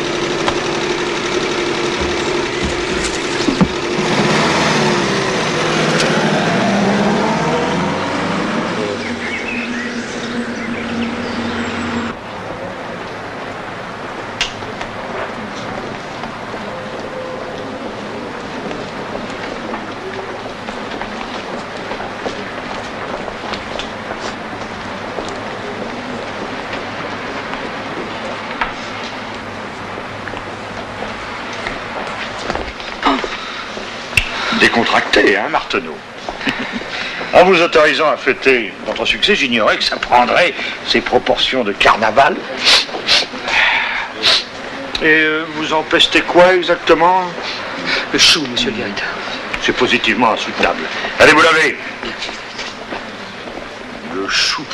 Décontracté, hein, Marteneau? En vous autorisant à fêter votre succès, j'ignorais que ça prendrait ces proportions de carnaval. Et vous en pestez quoi exactement? Le chou, monsieur le directeur. C'est positivement insoutenable. Allez vous laver. Le chou.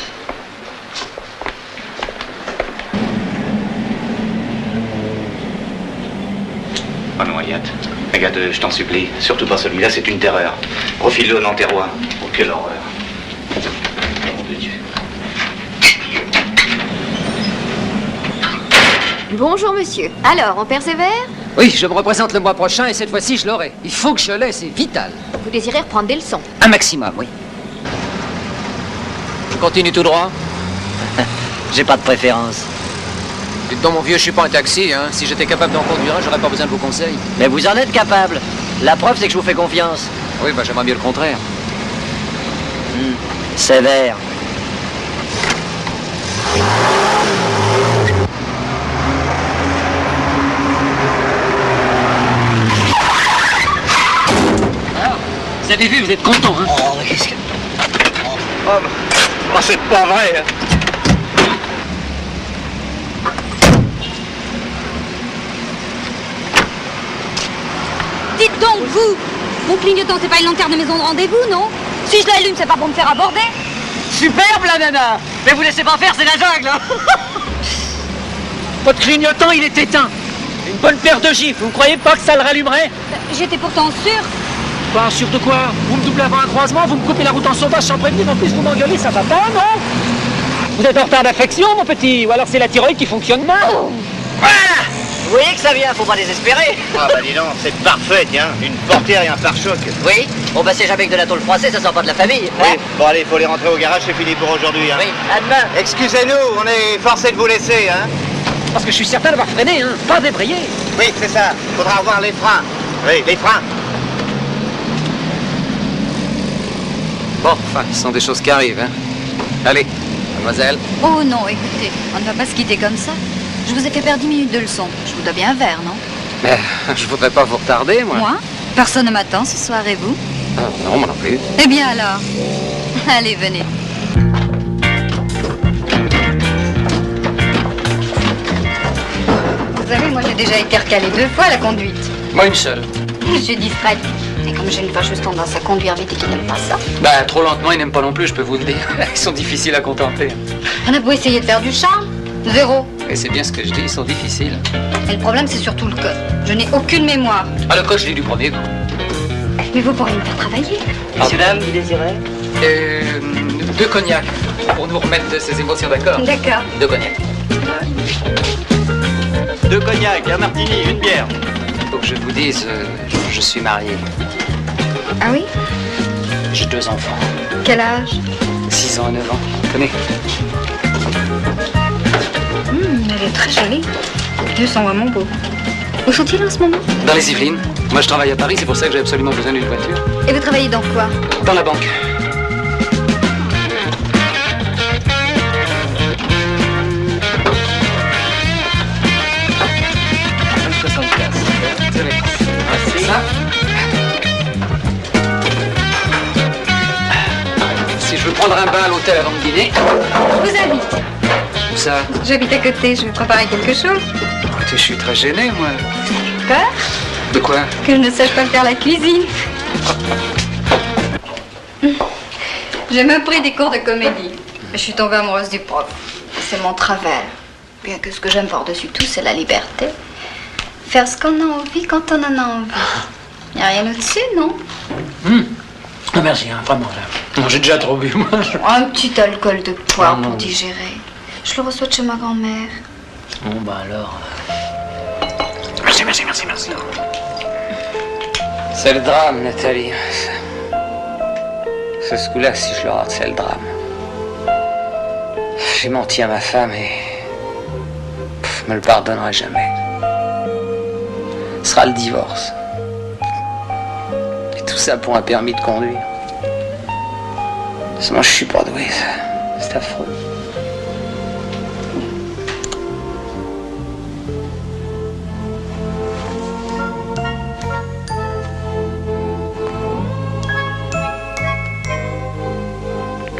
Oh non, Hayat. Regarde, je t'en supplie. Surtout pas celui-là, c'est une terreur. Profile-le dans terroir. Oh, quelle horreur. Nom de Dieu. Bonjour, monsieur. Alors, on persévère? Oui, je me représente le mois prochain et cette fois-ci, je l'aurai. Il faut que je l'ai, c'est vital. Vous désirez reprendre des leçons? Un maximum, oui. Je continue tout droit. J'ai pas de préférence. Dites donc, mon vieux, je suis pas un taxi, hein. Si j'étais capable d'en conduire un, j'aurais pas besoin de vos conseils. Mais vous en êtes capable. La preuve, c'est que je vous fais confiance. Oui, bah j'aimerais mieux le contraire. Sévère. Alors, vous avez vu, vous êtes content, hein? Oh, mais qu'est-ce que... Oh, c'est pas vrai, hein. Dites donc, vous. Mon clignotant, c'est pas une lanterne de maison de rendez-vous, non? Si je l'allume, c'est pas pour me faire aborder. Superbe, la nana. Mais vous laissez pas faire, c'est la jungle, hein. Votre clignotant, il est éteint. Une bonne paire de gifles, vous croyez pas que ça le rallumerait? J'étais pourtant sûre. Quoi, sûr de quoi? Vous me doublez avant un croisement, vous me coupez la route en sauvage sans prévenir, en plus vous m'engueulez, ça va pas, non? Vous êtes en retard d'affection, mon petit, ou alors c'est la thyroïde qui fonctionne mal. Voilà. Vous voyez que ça vient, faut pas désespérer. Ah bah dis donc, c'est parfait, tiens. Une portière et un pare-choc. Oui. Bon bah c'est jamais que de la tôle froissée, ça sort pas de la famille. Oui. Bon allez, il faut les rentrer au garage, c'est fini pour aujourd'hui. Hein. Oui, à demain. Excusez-nous, on est forcé de vous laisser, hein. Parce que je suis certain d'avoir freiné, hein, pas débrayé. Oui, c'est ça. Faudra avoir les freins. Oui, les freins. Bon, enfin, ce sont des choses qui arrivent, hein. Allez, mademoiselle. Oh non, écoutez, on ne va pas se quitter comme ça. Je vous ai fait perdre 10 minutes de leçon. Je vous dois bien un verre, non? Mais je voudrais pas vous retarder, moi. Moi? Personne ne m'attend ce soir, et vous? Non, moi non plus. Eh bien alors, allez, venez. Vous savez, moi j'ai déjà été recalée 2 fois à la conduite. Moi, une seule. Je suis distraite. Et comme j'ai une fâcheuse tendance à conduire vite et qui n'aime pas ça, Bah, trop lentement, ils n'aiment pas non plus, je peux vous le dire. Ils sont difficiles à contenter. on a beau essayer de faire du charme, 0. Et c'est bien ce que je dis, ils sont difficiles. Et le problème, c'est surtout le code. Je n'ai aucune mémoire. Ah, le coach, je l'ai du premier coup. Mais vous pourriez me faire travailler. Messieurs, dames, qui désiraient? 2 cognacs, pour nous remettre de ces émotions, d'accord? D'accord. 2 cognacs. 2 cognacs, un martini, une bière. Faut que je vous dise, je suis marié. Ah oui? J'ai 2 enfants. Quel âge? 6 ans et 9 ans. Tenez. Elle est très jolie. Dieu sont vraiment beaux. Où sont-ils en ce moment? Dans les Yvelines. Moi, je travaille à Paris, c'est pour ça que j'ai absolument besoin d'une voiture. Et vous travaillez dans quoi? Dans la banque. Ça. Si je veux prendre un bain à l'hôtel avant de dîner. Je vous invite. Où ça? J'habite à côté, je vais préparer quelque chose. Écoutez, je suis très gêné, moi. Peur De quoi? que je ne sache pas faire la cuisine. J'ai même pris des cours de comédie. Je suis tombée amoureuse du prof. C'est mon travers. Bien que ce que j'aime par-dessus tout, c'est la liberté. Faire ce qu'on a envie quand on en a envie. Y a rien au-dessus, non? Non, merci, hein, vraiment, là. Non, j'ai déjà trop bu, moi. Un petit alcool de poire Ah, non. pour digérer. Je le reçois de chez ma grand-mère. Bon, bah alors... Merci, merci, merci, merci. C'est le drame, Nathalie. Ce coup-là, si je le rate, c'est le drame. J'ai menti à ma femme et... je me le pardonnerai jamais. Ce sera le divorce. Et tout ça pour un permis de conduire. Seulement, je suis pas doué, ça. C'est affreux.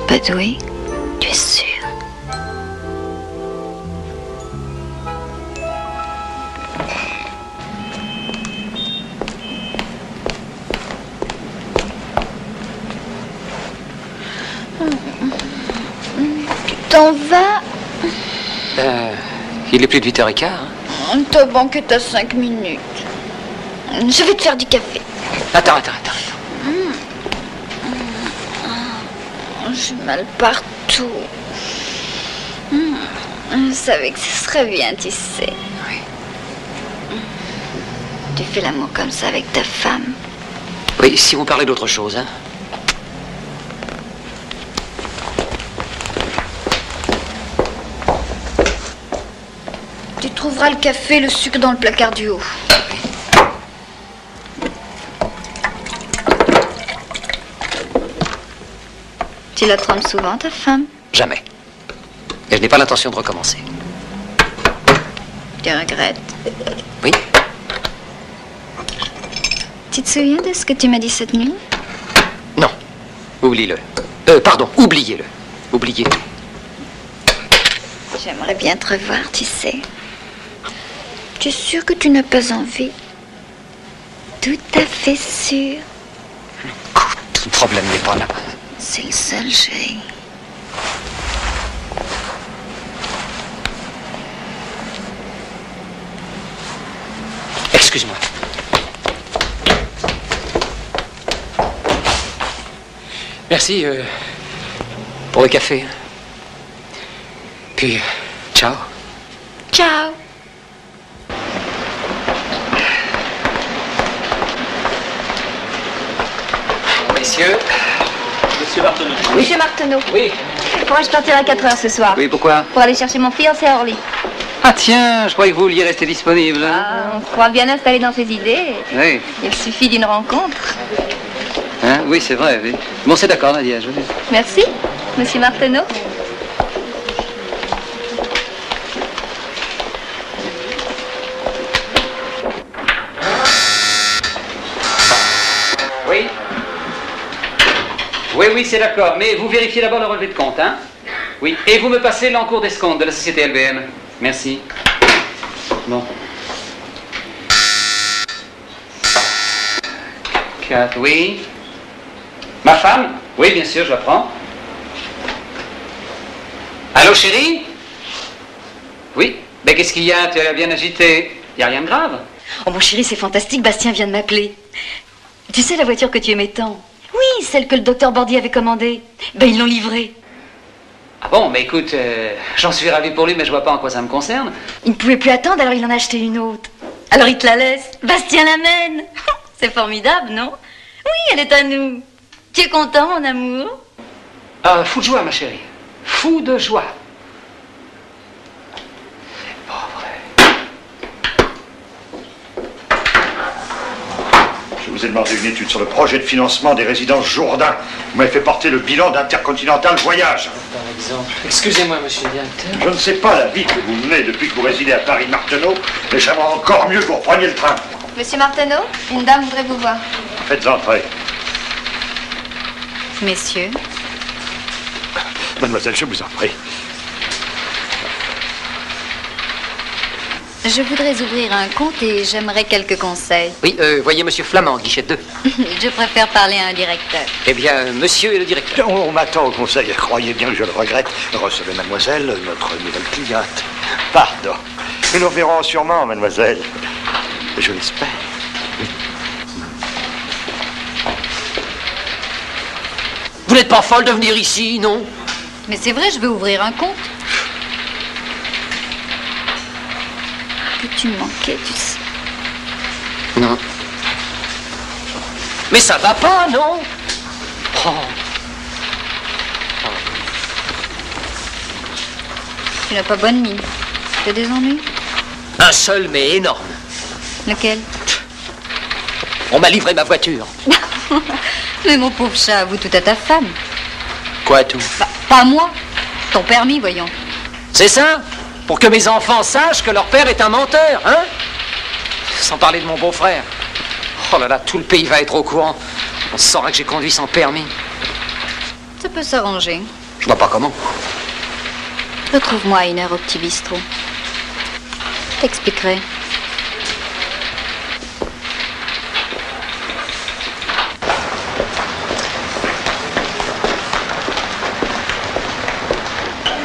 Pas doué? Tu es sûr? Tu t'en vas? Il est plus de 8h15. Hein. T'as banqué t'as 5 minutes. Je vais te faire du café. Attends. J'ai mal partout. Je savais que ce serait bien, tu sais. Oui. Tu fais l'amour comme ça avec ta femme. Oui, si vous parlez d'autre chose, hein. Tu trouveras le café, le sucre dans le placard du haut. Tu la trompes souvent, ta femme? Jamais. Et je n'ai pas l'intention de recommencer. Tu regrettes? Oui. Tu te souviens de ce que tu m'as dit cette nuit? Non. Oublie-le. Pardon, oubliez-le. Oubliez tout. J'aimerais bien te revoir, tu sais. Tu es sûr que tu n'as pas envie? Tout à fait sûr. Le problème n'est pas là. C'est le seul, chérie. Excuse-moi. Merci pour le café. Puis, ciao. Ciao. Messieurs. Monsieur Marteneau. Monsieur Marteneau. Oui. Pourrais-je partir à 4h ce soir? Oui, pourquoi? Pour aller chercher mon fiancé à Orly. Ah tiens, je croyais que vous vouliez rester disponible. On se croit bien installé dans ses idées. Oui. Il suffit d'une rencontre. Hein? Oui, c'est vrai, oui. Bon, c'est d'accord, Nadia. Je... Merci, Monsieur Marteneau. Oui. Oui, c'est d'accord. Mais vous vérifiez d'abord le relevé de compte, hein? Oui. Et vous me passez l'encours d'escompte de la société LBM. Merci. Bon. 4, oui. Ma femme? Oui, bien sûr, je la prends. Allô, chérie? Oui. Ben, qu'est-ce qu'il y a? Tu as l'air bien agité. Il n'y a rien de grave? Oh mon chéri, c'est fantastique, Bastien vient de m'appeler. Tu sais la voiture que tu aimais tant? Oui, celle que le docteur Bordy avait commandée. Ben ils l'ont livrée. Ah bon, mais écoute, j'en suis ravi pour lui, mais je vois pas en quoi ça me concerne. Il ne pouvait plus attendre, alors il en a acheté une autre. Alors il te la laisse. Bastien l'amène. C'est formidable, non? Oui, elle est à nous. Tu es content, mon amour? Fou de joie, ma chérie. Fou de joie. Je vous ai demandé une étude sur le projet de financement des résidences Jourdain. Vous m'avez fait porter le bilan d'Intercontinental Voyage. Par exemple. Excusez-moi, monsieur le directeur. Je ne sais pas la vie que vous menez depuis que vous résidez à Paris-Marteneau, mais j'aimerais encore mieux que vous repreniez le train. Monsieur Marteneau, une dame voudrait vous voir. Faites entrer. Messieurs. Mademoiselle, je vous en prie. Je voudrais ouvrir un compte et j'aimerais quelques conseils. Oui, voyez Monsieur Flamand, guichet 2. Je préfère parler à un directeur. Eh bien, monsieur est le directeur. On m'attend au conseil, croyez bien que je le regrette. Recevez mademoiselle, notre nouvelle cliente. Pardon. Nous nous reverrons sûrement, mademoiselle. Je l'espère. Vous n'êtes pas folle de venir ici, non? Mais c'est vrai, je veux ouvrir un compte. Que tu me manquais, tu sais. Non. Mais ça va pas, non? Oh. Tu n'as pas bonne mine. Tu as des ennuis? Un seul, mais énorme. Lequel? On m'a livré ma voiture. Mais mon pauvre chat, avoue tout à ta femme. Quoi, tout? Bah, pas moi. Ton permis, voyons. C'est ça? Pour que mes enfants sachent que leur père est un menteur, hein? Sans parler de mon beau-frère. Oh là là, tout le pays va être au courant. On saura que j'ai conduit sans permis. Ça peut s'arranger. Je vois pas comment. Retrouve-moi à 1h au petit bistrot. Je t'expliquerai.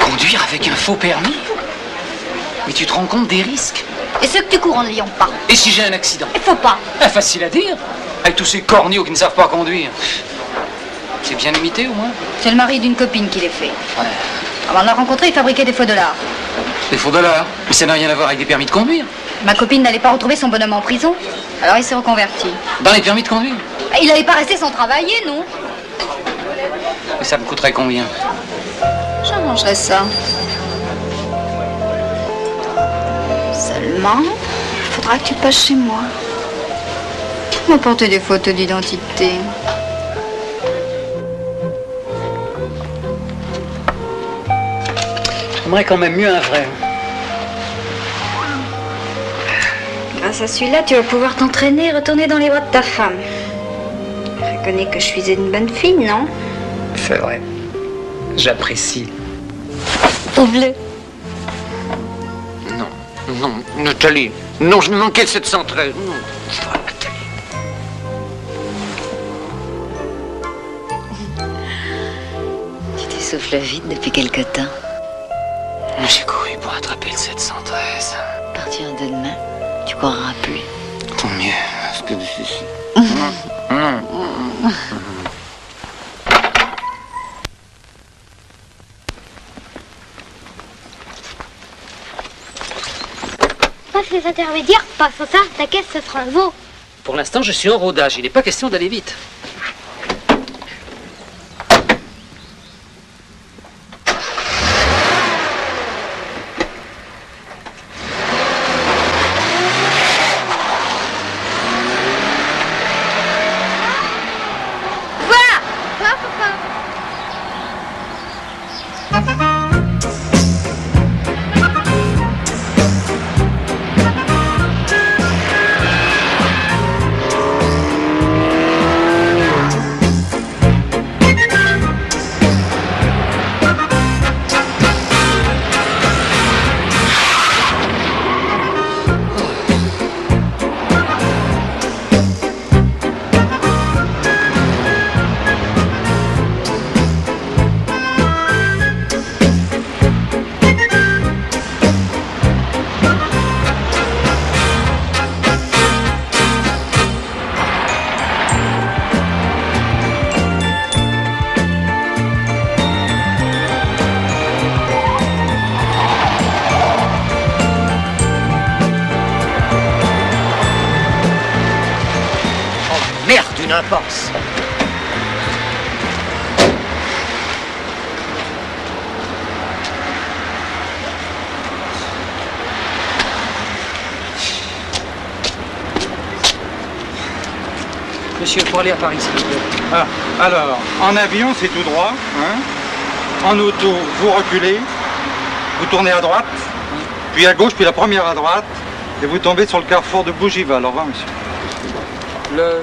Conduire avec un faux permis? Mais tu te rends compte des risques? Et ceux que tu cours en ne liant pas. Et si j'ai un accident? Il faut pas. Facile à dire. Avec tous ces corneaux qui ne savent pas conduire. C'est bien limité au moins? C'est le mari d'une copine qui les fait. Ouais. Avant de la rencontrer, il fabriquait des faux dollars. Des faux dollars? Mais ça n'a rien à voir avec des permis de conduire. Ma copine n'allait pas retrouver son bonhomme en prison. Alors il s'est reconverti. Dans les permis de conduire? Il n'allait pas rester sans travailler, non? Et ça me coûterait combien? J'arrangerais ça. Seulement, il faudra que tu passes chez moi. M'apporter des photos d'identité. J'aimerais quand même mieux un vrai. Grâce à celui-là, tu vas pouvoir t'entraîner et retourner dans les bras de ta femme. Reconnais que je suis une bonne fille, non? C'est vrai. J'apprécie. Ouvre-le. Non, non, Nathalie. Non, je me manquais de 713. Non. Tu t'essouffles vite depuis quelque temps. J'ai couru pour attraper le 713. À partir de demain, tu courras plus. Tant mieux, parce que... Passe les intermédiaires, passe ça, ta caisse, ce sera un veau. Pour l'instant, je suis en rodage. Il n'est pas question d'aller vite. Impasse. Monsieur, pour aller à Paris, s'il vous plaît. Ah, alors, en avion, c'est tout droit. Hein. En auto, vous reculez, vous tournez à droite, puis à gauche, puis la première à droite, et vous tombez sur le carrefour de Bougival. Au revoir, monsieur. Le...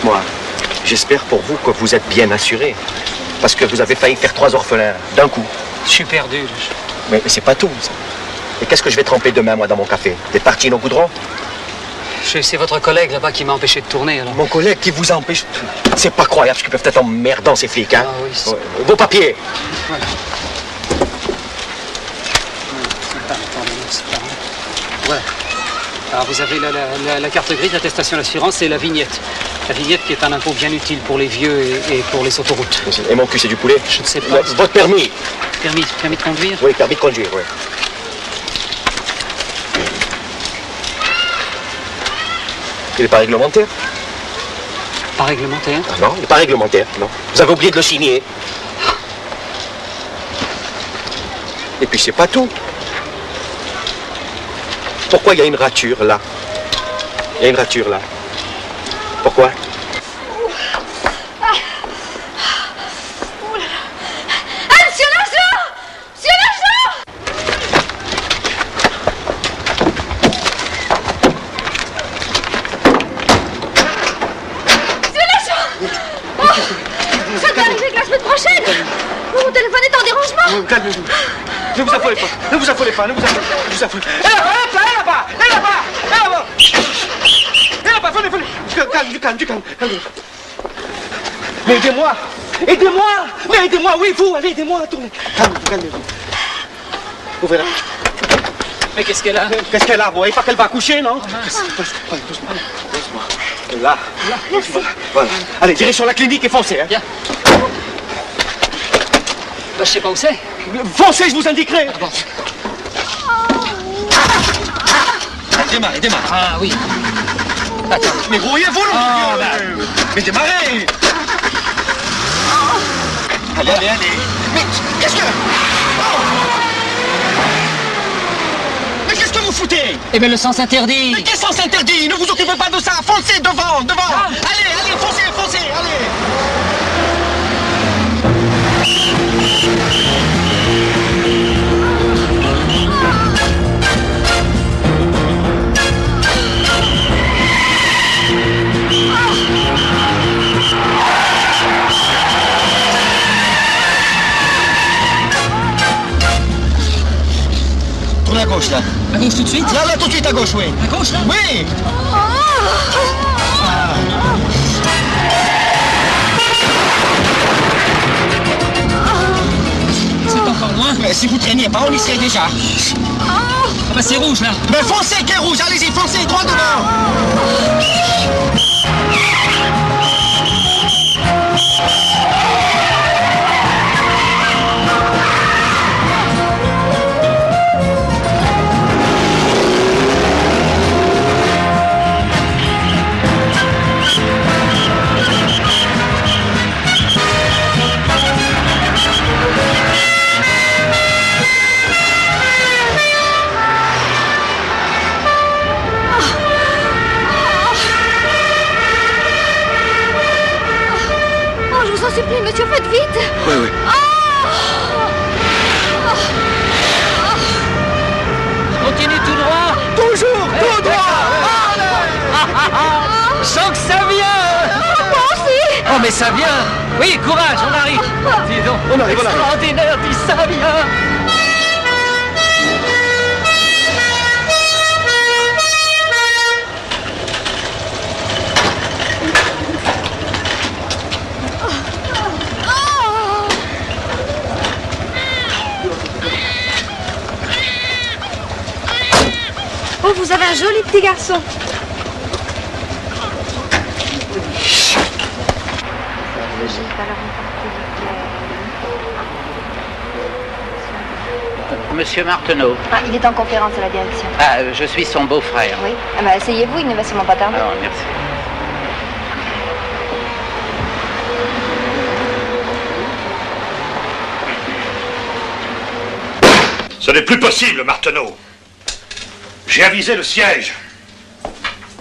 Moi, j'espère pour vous que vous êtes bien assuré. Parce que vous avez failli faire 3 orphelins d'un coup. Je suis perdu. Mais c'est pas tout, ça. Et qu'est-ce que je vais tremper demain, moi, dans mon café? Des tartines au goudron? C'est votre collègue là-bas qui m'a empêché de tourner, alors. Mon collègue qui vous a empêché? C'est pas croyable, parce qu'ils peuvent être emmerdants, ces flics, hein. Ah oui, vos papiers. Voilà. Voilà. Alors vous avez la carte grise, l'attestation d'assurance et la vignette. La vignette qui est un impôt bien utile pour les vieux et pour les autoroutes. Et mon cul, c'est du poulet? Je ne sais pas. Votre permis? Permis de conduire? Oui, permis de conduire, oui. Il n'est pas réglementaire? Pas réglementaire? Ah non, il n'est pas réglementaire, non. Vous avez oublié de le signer. Et puis c'est pas tout. Pourquoi il y a une rature là? Il y a une rature là. Pourquoi? Monsieur l'agent! Monsieur l'agent! Monsieur l'agent! Oh, ça doit arriver que la semaine prochaine! Mon téléphone est en dérangement! Calmez-vous. Ne vous affolez pas. Ne vous affolez pas. Ne vous affolez pas. Ne vous affolez pas. Là-bas! Là-bas! Là-bas! Venez. Du calme. Mais aidez-moi! Mais aidez-moi, oui, vous, allez, aidez-moi, tournez. Calmez-vous. Ouvrez-la. Mais qu'est-ce qu'elle a? Qu'est-ce qu'elle a? Vous voyez pas qu'elle va accoucher, non? Doucement. Là. Voilà. Allez, direction la clinique et foncez, hein. Bien. Je sais pas où c'est. Foncez, je vous indiquerai. Démarrez. Ah oui. Attends. Mais brouillez-vous, mais démarrez. Allez. Mais qu'est-ce que... Mais qu'est-ce que vous foutez? Eh bien, le sens interdit. Mais quel sens interdit? Ne vous occupez pas de ça. Foncez devant. Allez, foncez, allez. Tournez à gauche, là. À gauche tout de suite? Là, tout de suite à gauche, oui. À gauche, là? Oui. C'est encore loin? Mais si vous traîniez pas, on y serait déjà. Ah bah c'est rouge, là. Mais foncez, qu'est rouge, allez-y, foncez, droit devant. Je vous en supplie, monsieur, faites vite! Oui. Continue tout droit! Toujours, tout droit! Je sens que ça vient! Moi aussi! Oh, mais ça vient! Oui, courage, on arrive! Dis donc, On arrive. Extraordinaire, dis ça vient! Oh, vous avez un joli petit garçon. Monsieur Marteneau. Ah, il est en conférence à la direction. Ah, je suis son beau-frère. Oui. Ah bah, asseyez-vous, il ne va sûrement pas tarder. Alors, merci. Ce n'est plus possible, Marteneau. J'ai avisé le siège.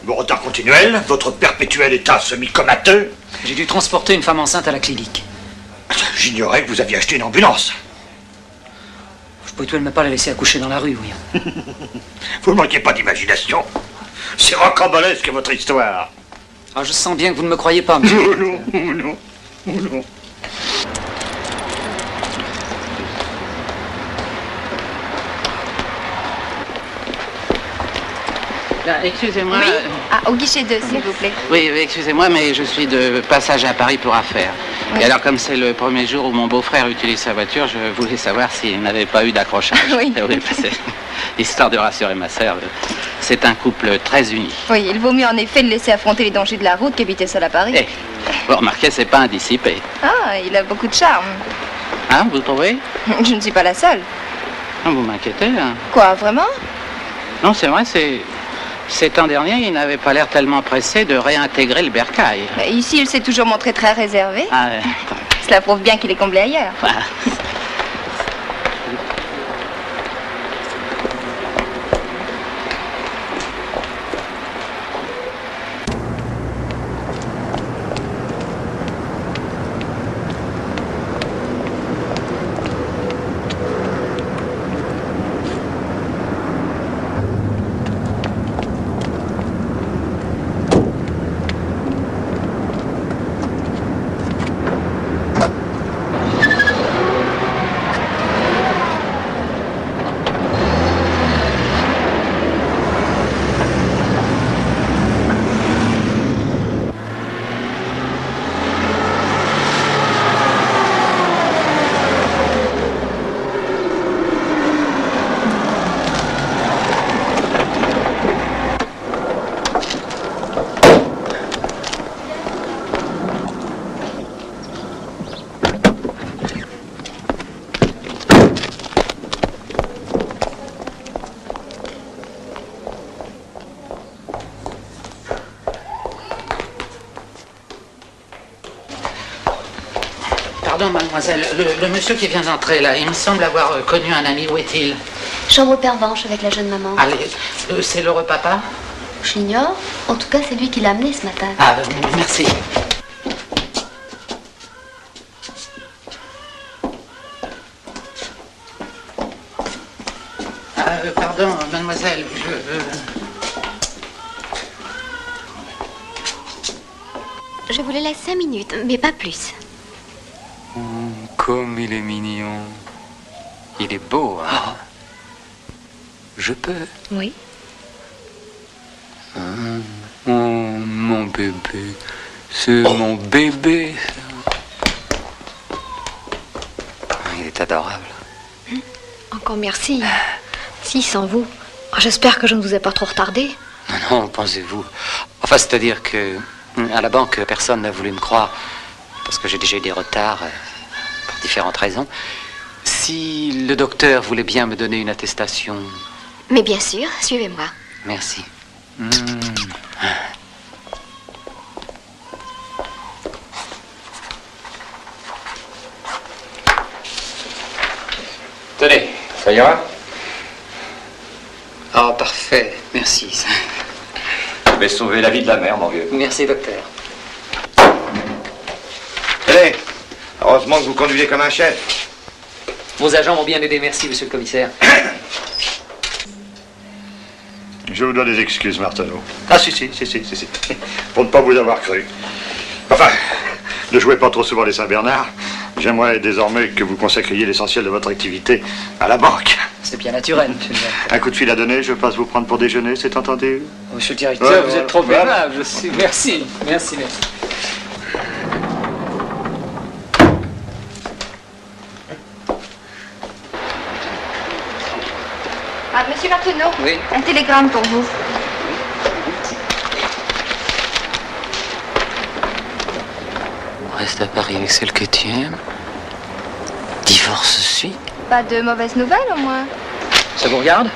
Vos retards continuels, votre perpétuel état semi-comateux. J'ai dû transporter une femme enceinte à la clinique. J'ignorais que vous aviez acheté une ambulance. Je pouvais tout de même pas la laisser accoucher dans la rue, oui. Vous ne manquez pas d'imagination. C'est rocambolesque, votre histoire. Ah, je sens bien que vous ne me croyez pas, monsieur. Oh non, oh non, oh non. Excusez-moi. Oui. Ah, au guichet 2, s'il vous plaît. Oui, excusez-moi, mais je suis de passage à Paris pour affaires. Oui. Et alors, comme c'est le premier jour où mon beau-frère utilise sa voiture, je voulais savoir s'il n'avait pas eu d'accrochage. Oui. Oui, c'est histoire de rassurer ma sœur. C'est un couple très uni. Oui, il vaut mieux en effet le laisser affronter les dangers de la route qu'habiter seul à Paris. Vous remarquez, c'est pas un dissipé. Ah, il a beaucoup de charme. Hein, vous trouvez? Je ne suis pas la seule. Non, vous m'inquiétez, hein. Quoi, vraiment? Non, c'est vrai, Ces temps derniers, il n'avait pas l'air tellement pressé de réintégrer le bercail. Mais ici, il s'est toujours montré très réservé. Ah, ouais. Cela prouve bien qu'il est comblé ailleurs. Voilà. Pardon, mademoiselle, le monsieur qui vient d'entrer là, il me semble avoir connu un ami. Où est-il? Chambre pervenche avec la jeune maman. Allez, c'est l'heureux papa? J'ignore. En tout cas, c'est lui qui l'a amené ce matin. Ah, merci. Pardon, mademoiselle, Je vous le laisse 5 minutes, mais pas plus. Comme il est mignon. Il est beau, hein? Je peux? Oui. Oh, mon bébé. C'est mon bébé. Il est adorable. Encore merci. Si, sans vous. J'espère que je ne vous ai pas trop retardé. Non, pensez-vous. Enfin, c'est-à-dire que à la banque, personne n'a voulu me croire. Parce que j'ai déjà eu des retards pour différentes raisons. Si le docteur voulait bien me donner une attestation... Mais bien sûr, suivez-moi. Merci. Tenez, ça ira? Oh, parfait, merci. Je vais sauver la vie de la mère, mon vieux. Merci, docteur. Allez, heureusement que vous conduisez comme un chef. Vos agents m'ont bien aidé, merci, monsieur le commissaire. Je vous dois des excuses, Martineau. Ah, si. Pour ne pas vous avoir cru. Enfin, ne jouez pas trop souvent les Saint-Bernard. J'aimerais désormais que vous consacriez l'essentiel de votre activité à la banque. C'est bien naturel, monsieur le directeur. Un coup de fil à donner, je passe vous prendre pour déjeuner, c'est entendu? Monsieur le directeur, vous êtes trop aimable. Merci. Ah, monsieur Martineau, oui. Un télégramme pour vous. On reste à Paris avec celle que tu aimes. Divorce suit. Pas de mauvaises nouvelles, au moins. Ça vous regarde?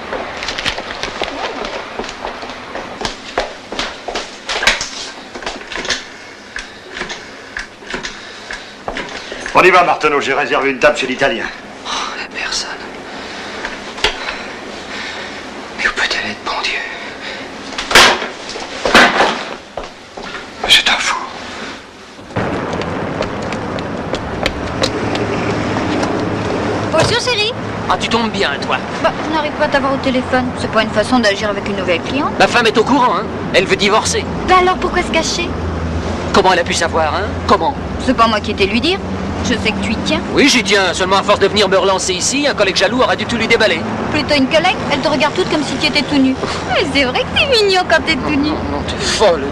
On y va, Martineau, j'ai réservé une table chez l'Italien. Oh, mais personne. Mais où peut-elle être, bon Dieu? C'est un fou. Bonjour, chérie. Ah, tu tombes bien, toi. Bah, je n'arrive pas à t'avoir au téléphone. C'est pas une façon d'agir avec une nouvelle cliente. Ma femme est au courant, hein. Elle veut divorcer. Bah alors, pourquoi se cacher? Comment elle a pu savoir, hein? Comment? C'est pas moi qui ai été lui dire. Je sais que tu y tiens. Oui, j'y tiens. Seulement à force de venir me relancer ici, un collègue jaloux aurait dû tout lui déballer. Plutôt une collègue, elle te regarde toute comme si tu étais tout nu. Mais c'est vrai que t'es mignon quand t'es tout nu. Non, t'es folle.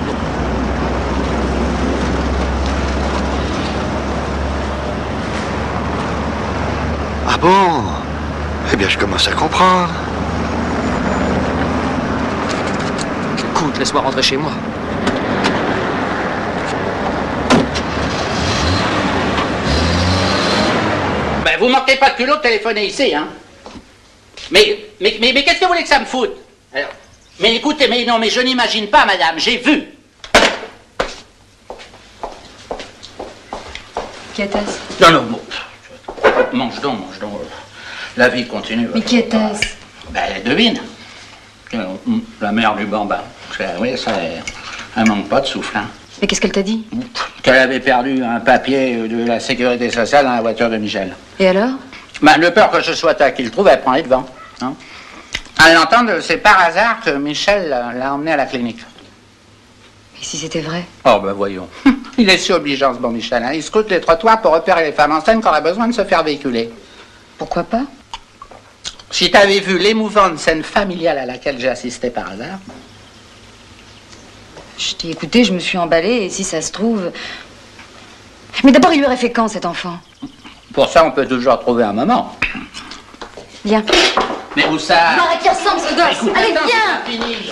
Ah bon? Eh bien, je commence à comprendre. Écoute, laisse-moi rentrer chez moi. Ben, vous manquez pas de culot de téléphoner ici, hein? Mais qu'est-ce que vous voulez que ça me foute? Alors, mais écoutez, mais non, mais je n'imagine pas, madame, j'ai vu. Qui était-ce? Non, bon. Mange donc. La vie continue. Mais qui était-ce? Ben, devine. La mère du bambin. Oui, ça, elle manque pas de souffle, hein. Mais qu'est-ce qu'elle t'a dit? Qu'elle avait perdu un papier de la sécurité sociale dans la voiture de Michel. Et alors? Ben, de peur que ce soit à qui le trouve, elle prend les devants. Hein. À l'entendre, c'est par hasard que Michel l'a emmené à la clinique. Et si c'était vrai? Oh, ben voyons. Il est si obligeant, ce bon Michel. Hein. Il scrute les trottoirs pour repérer les femmes enceintes qui auraient besoin de se faire véhiculer. Pourquoi pas? Si t'avais vu l'émouvante scène familiale à laquelle j'ai assisté par hasard... Je t'ai écouté, je me suis emballée, et si ça se trouve... Mais d'abord, il lui aurait fait quand, cet enfant? Pour ça, on peut toujours trouver un moment. Viens. Mais où ça? Non, à qui ressemble ce gosse? Écoute, Allez, non, viens! c'est fini.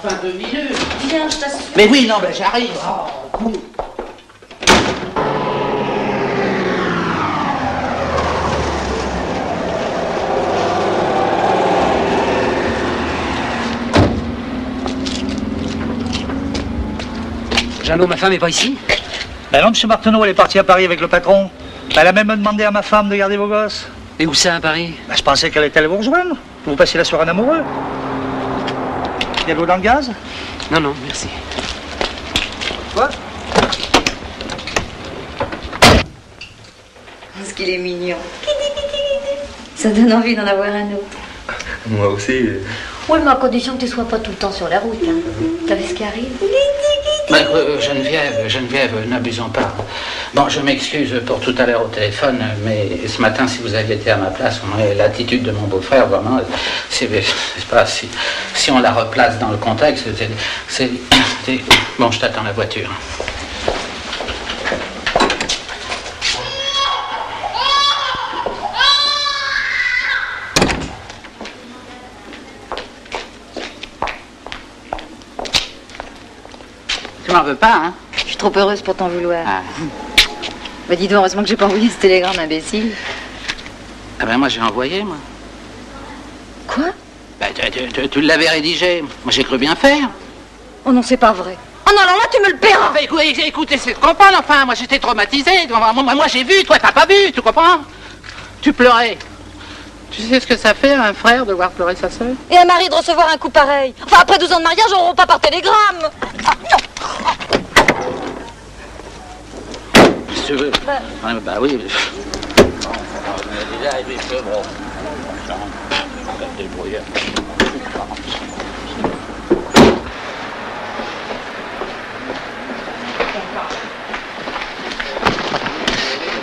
Enfin, 2 minutes. Viens, je t'assure. Mais oui, non, ben j'arrive. Oh. Jeannot, ma femme est pas ici? Ben non, M. Marteneau, elle est partie à Paris avec le patron. Elle a même demandé à ma femme de garder vos gosses. Et où ça, à Paris? Ben, je pensais qu'elle était allée vous rejoindre. Vous passez la soirée en amoureux. Il y a de l'eau dans le gaz? Non, non, merci. Quoi? Parce qu'il est mignon. Ça donne envie d'en avoir un autre. Moi aussi. Oui, mais à condition que tu sois pas tout le temps sur la route. Hein. T'as vu ce qui arrive? Ben, Geneviève, n'abusons pas. Bon, je m'excuse pour tout à l'heure au téléphone, mais ce matin, si vous aviez été à ma place, on aurait l'attitude de mon beau-frère, vraiment, c'est pas, si on la replace dans le contexte, c'est... Bon, je t'attends la voiture. Tu m'en veux pas, hein? Je suis trop heureuse pour t'en vouloir. Ah. Bah dis donc, heureusement que j'ai pas envoyé ce télégramme imbécile. Ah ben moi j'ai envoyé, moi. Quoi? Ben, tu l'avais rédigé. Moi j'ai cru bien faire. Oh non, c'est pas vrai. Oh non, alors là tu me le paieras. Ben, écoutez, c'est de comprendre, enfin, moi j'étais traumatisé. Moi j'ai vu, toi t'as pas vu, tu comprends? Tu pleurais. Tu sais ce que ça fait à un frère de voir pleurer sa sœur? Et un mari de recevoir un coup pareil. Enfin, après 12 ans de mariage, on rompt pas par télégramme. Ah, non. Si tu veux. Bah oui.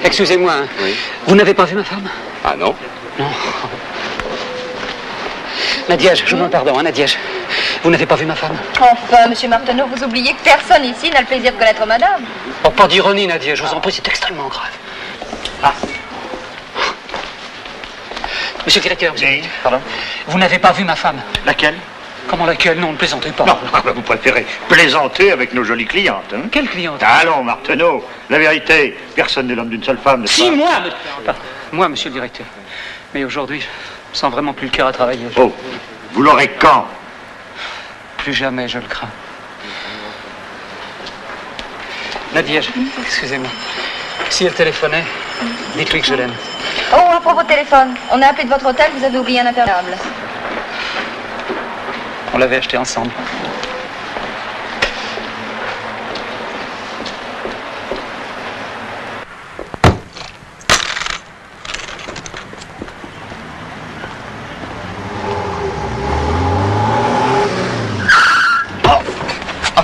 Excusez-moi, hein. Oui. Vous n'avez pas vu ma femme? Ah non? Non. Nadiège, je vous demande pardon, hein, Nadiège. Vous n'avez pas vu ma femme? Enfin, monsieur Marteneau, vous oubliez que personne ici n'a le plaisir de connaître madame. Oh, pas d'ironie, Nadiège, je vous en prie, c'est extrêmement grave. Ah. Monsieur le directeur, monsieur. Oui, pardon? Vous n'avez pas vu ma femme? Laquelle? Comment laquelle? Non, ne plaisantez pas. Non, vous préférez plaisanter avec nos jolies clientes, hein? Quelle cliente? Allons, Marteneau, la vérité, personne n'est l'homme d'une seule femme, n'est-ce pas? Si, moi, moi, monsieur le directeur. Mais aujourd'hui, je sens vraiment plus le cœur à travailler. Oh, vous l'aurez quand? Plus jamais, je le crains. Nadiège, excusez-moi. Si elle téléphonait, dites-lui que je l'aime. Oh, à propos de téléphone, on a appelé de votre hôtel, vous avez oublié un imperméable. On l'avait acheté ensemble.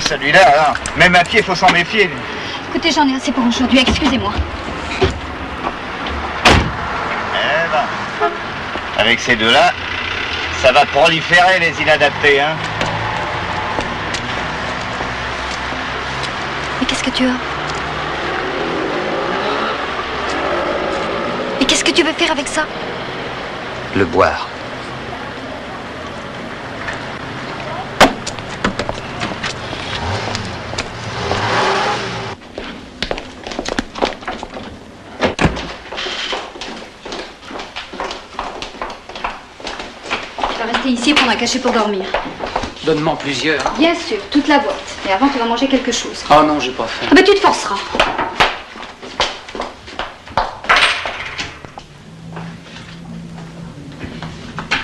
celui-là, alors. Même à pied, faut s'en méfier. Écoutez, j'en ai assez pour aujourd'hui, excusez-moi. Eh ben, avec ces deux-là, ça va proliférer les inadaptés, hein. Mais qu'est-ce que tu as? Et qu'est-ce que tu veux faire avec ça? Le boire. Tu vas rester ici et prendre un cachet pour dormir. Donne-moi plusieurs. Bien sûr, toute la boîte. Mais avant, tu vas manger quelque chose. Oh non, j'ai pas faim. Ah ben, tu te forceras.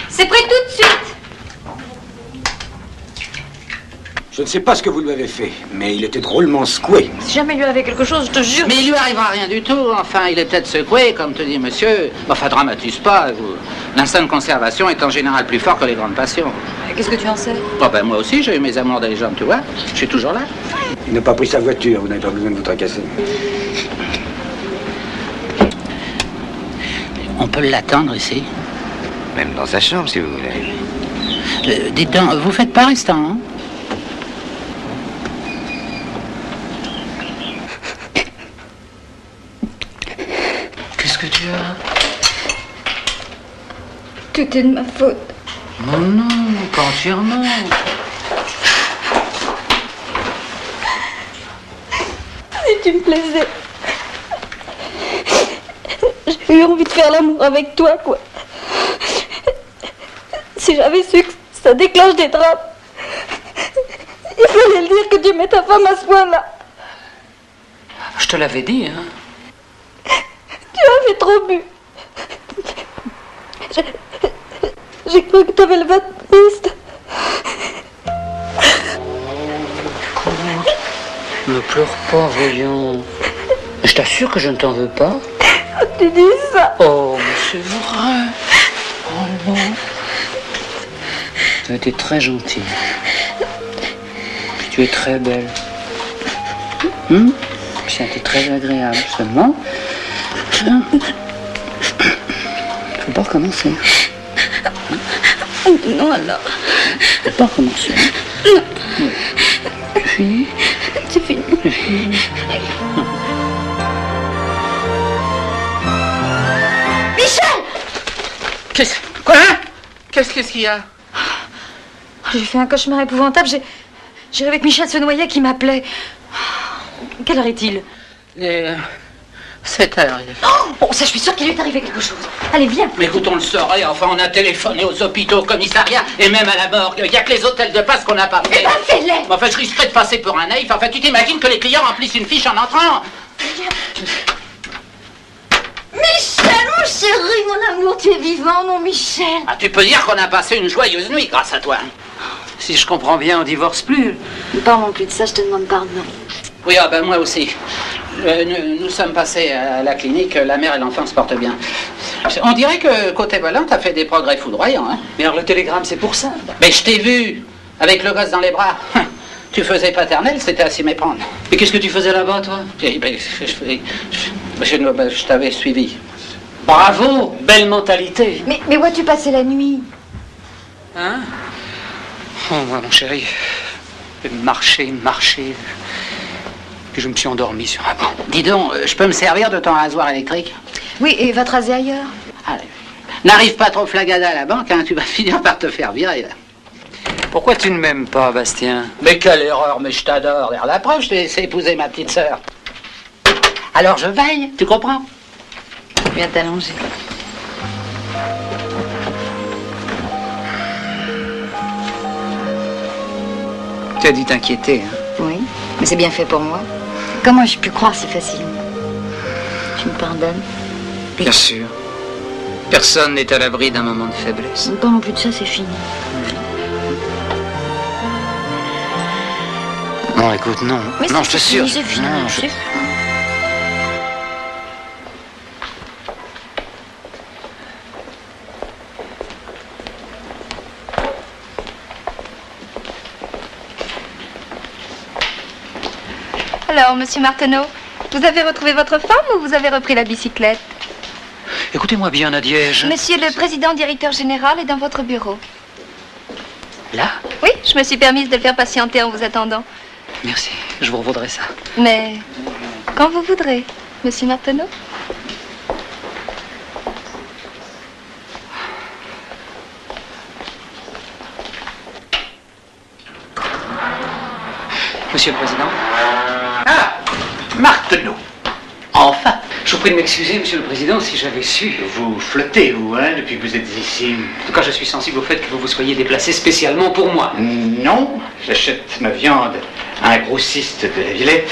C'est prêt tout de suite. Je ne sais pas ce que vous lui avez fait, mais il était drôlement secoué. Si jamais il lui avait quelque chose, je te jure. Mais il lui arrivera rien du tout. Enfin, il est peut-être secoué, comme te dit monsieur. Enfin, dramatise pas. L'instinct de conservation est en général plus fort que les grandes passions. Qu'est-ce que tu en sais? Oh ben moi aussi, j'ai eu mes amours dans les jambes, tu vois. Je suis toujours là. Il n'a pas pris sa voiture, vous n'avez pas besoin de vous tracasser. On peut l'attendre ici. Même dans sa chambre, si vous voulez. Dites donc, vous faites pas restant, hein? Qu'est-ce que tu as? Tout est de ma faute. Non, non, pas entièrement. Si tu me plaisais. J'ai eu envie de faire l'amour avec toi, quoi. Si j'avais su que ça déclenche des drames, il fallait le dire que tu mets ta femme à ce point-là. Je te l'avais dit, hein. Tu avais trop bu. J'ai cru que t'avais le Baptiste. Ne pleure pas, voyons. Je t'assure que je ne t'en veux pas. Tu dis ça. Oh, mais c'est vrai. Oh non. Tu as été très gentille. Puis tu es très belle. Puis ça a été très agréable, seulement. Faut pas recommencer. Non, alors. Faut pas recommencer. Non. C'est fini. C'est fini. C'est fini. Michel! Quoi? Qu'est-ce qu'il y a? J'ai fait un cauchemar épouvantable. J'ai rêvé que Michel se noyait qui m'appelait. Quelle heure est-il? 7 heures. Bon, ça, je suis sûre qu'il lui est arrivé quelque chose. Allez, viens. Mais écoute, on le saurait. Enfin, on a téléphoné aux hôpitaux, au commissariat et même à la morgue. Il n'y a que les hôtels de passe qu'on n'a pas fait. Eh ben, fais-les! Enfin, je risquerais de passer pour un naïf. Enfin, tu t'imagines que les clients remplissent une fiche en entrant? Michel, mon chéri, mon amour, tu es vivant, mon Michel. Ah, tu peux dire qu'on a passé une joyeuse nuit grâce à toi. Si je comprends bien, on divorce plus. Ne parlons plus de ça, je te demande pardon. Oui, ah ben moi aussi. Nous sommes passés à la clinique, la mère et l'enfant se portent bien. On dirait que côté volant, t'as fait des progrès foudroyants, hein. Mais alors le télégramme, c'est pour ça. Mais je t'ai vu, avec le gosse dans les bras. Tu faisais paternelle, c'était à s'y méprendre. Et qu'est-ce que tu faisais là-bas, toi? Je t'avais suivi. Bravo, belle mentalité. Mais où as-tu passé la nuit? Hein? Oh, moi, mon chéri, marcher. Puis je me suis endormi sur un banc. Dis donc, je peux me servir de ton rasoir électrique? Oui, et va te raser ailleurs. Allez. N'arrive pas trop flagada à la banque, hein, tu vas finir par te faire virer, là. Pourquoi tu ne m'aimes pas, Bastien? Mais quelle erreur, mais je t'adore. Regarde, la preuve, je t'ai laissé épouser ma petite sœur. Alors je veille, tu comprends? Viens t'allonger. Tu as dû t'inquiéter, hein? Oui, mais c'est bien fait pour moi. Comment j'ai pu croire si facilement? Tu me pardonnes? Bien sûr. Personne n'est à l'abri d'un moment de faiblesse. Ne parlons plus de ça, c'est fini. Non, écoute, non. Mais non, je te fini, sûr. c'est fini, Non, c'est fini. Alors, monsieur Marteneau, vous avez retrouvé votre femme ou vous avez repris la bicyclette? Écoutez-moi bien, Nadiège. Monsieur le président directeur général est dans votre bureau. Là? Oui, je me suis permise de le faire patienter en vous attendant. Merci, je vous revaudrai ça. Mais quand vous voudrez, monsieur Marteneau. Monsieur le Président. Ah, Marteneau. Enfin. Je vous prie de m'excuser, Monsieur le Président, si j'avais su. Vous flottez, vous, hein, depuis que vous êtes ici. En tout cas, je suis sensible au fait que vous vous soyez déplacé spécialement pour moi. Non, j'achète ma viande à un grossiste de la Villette.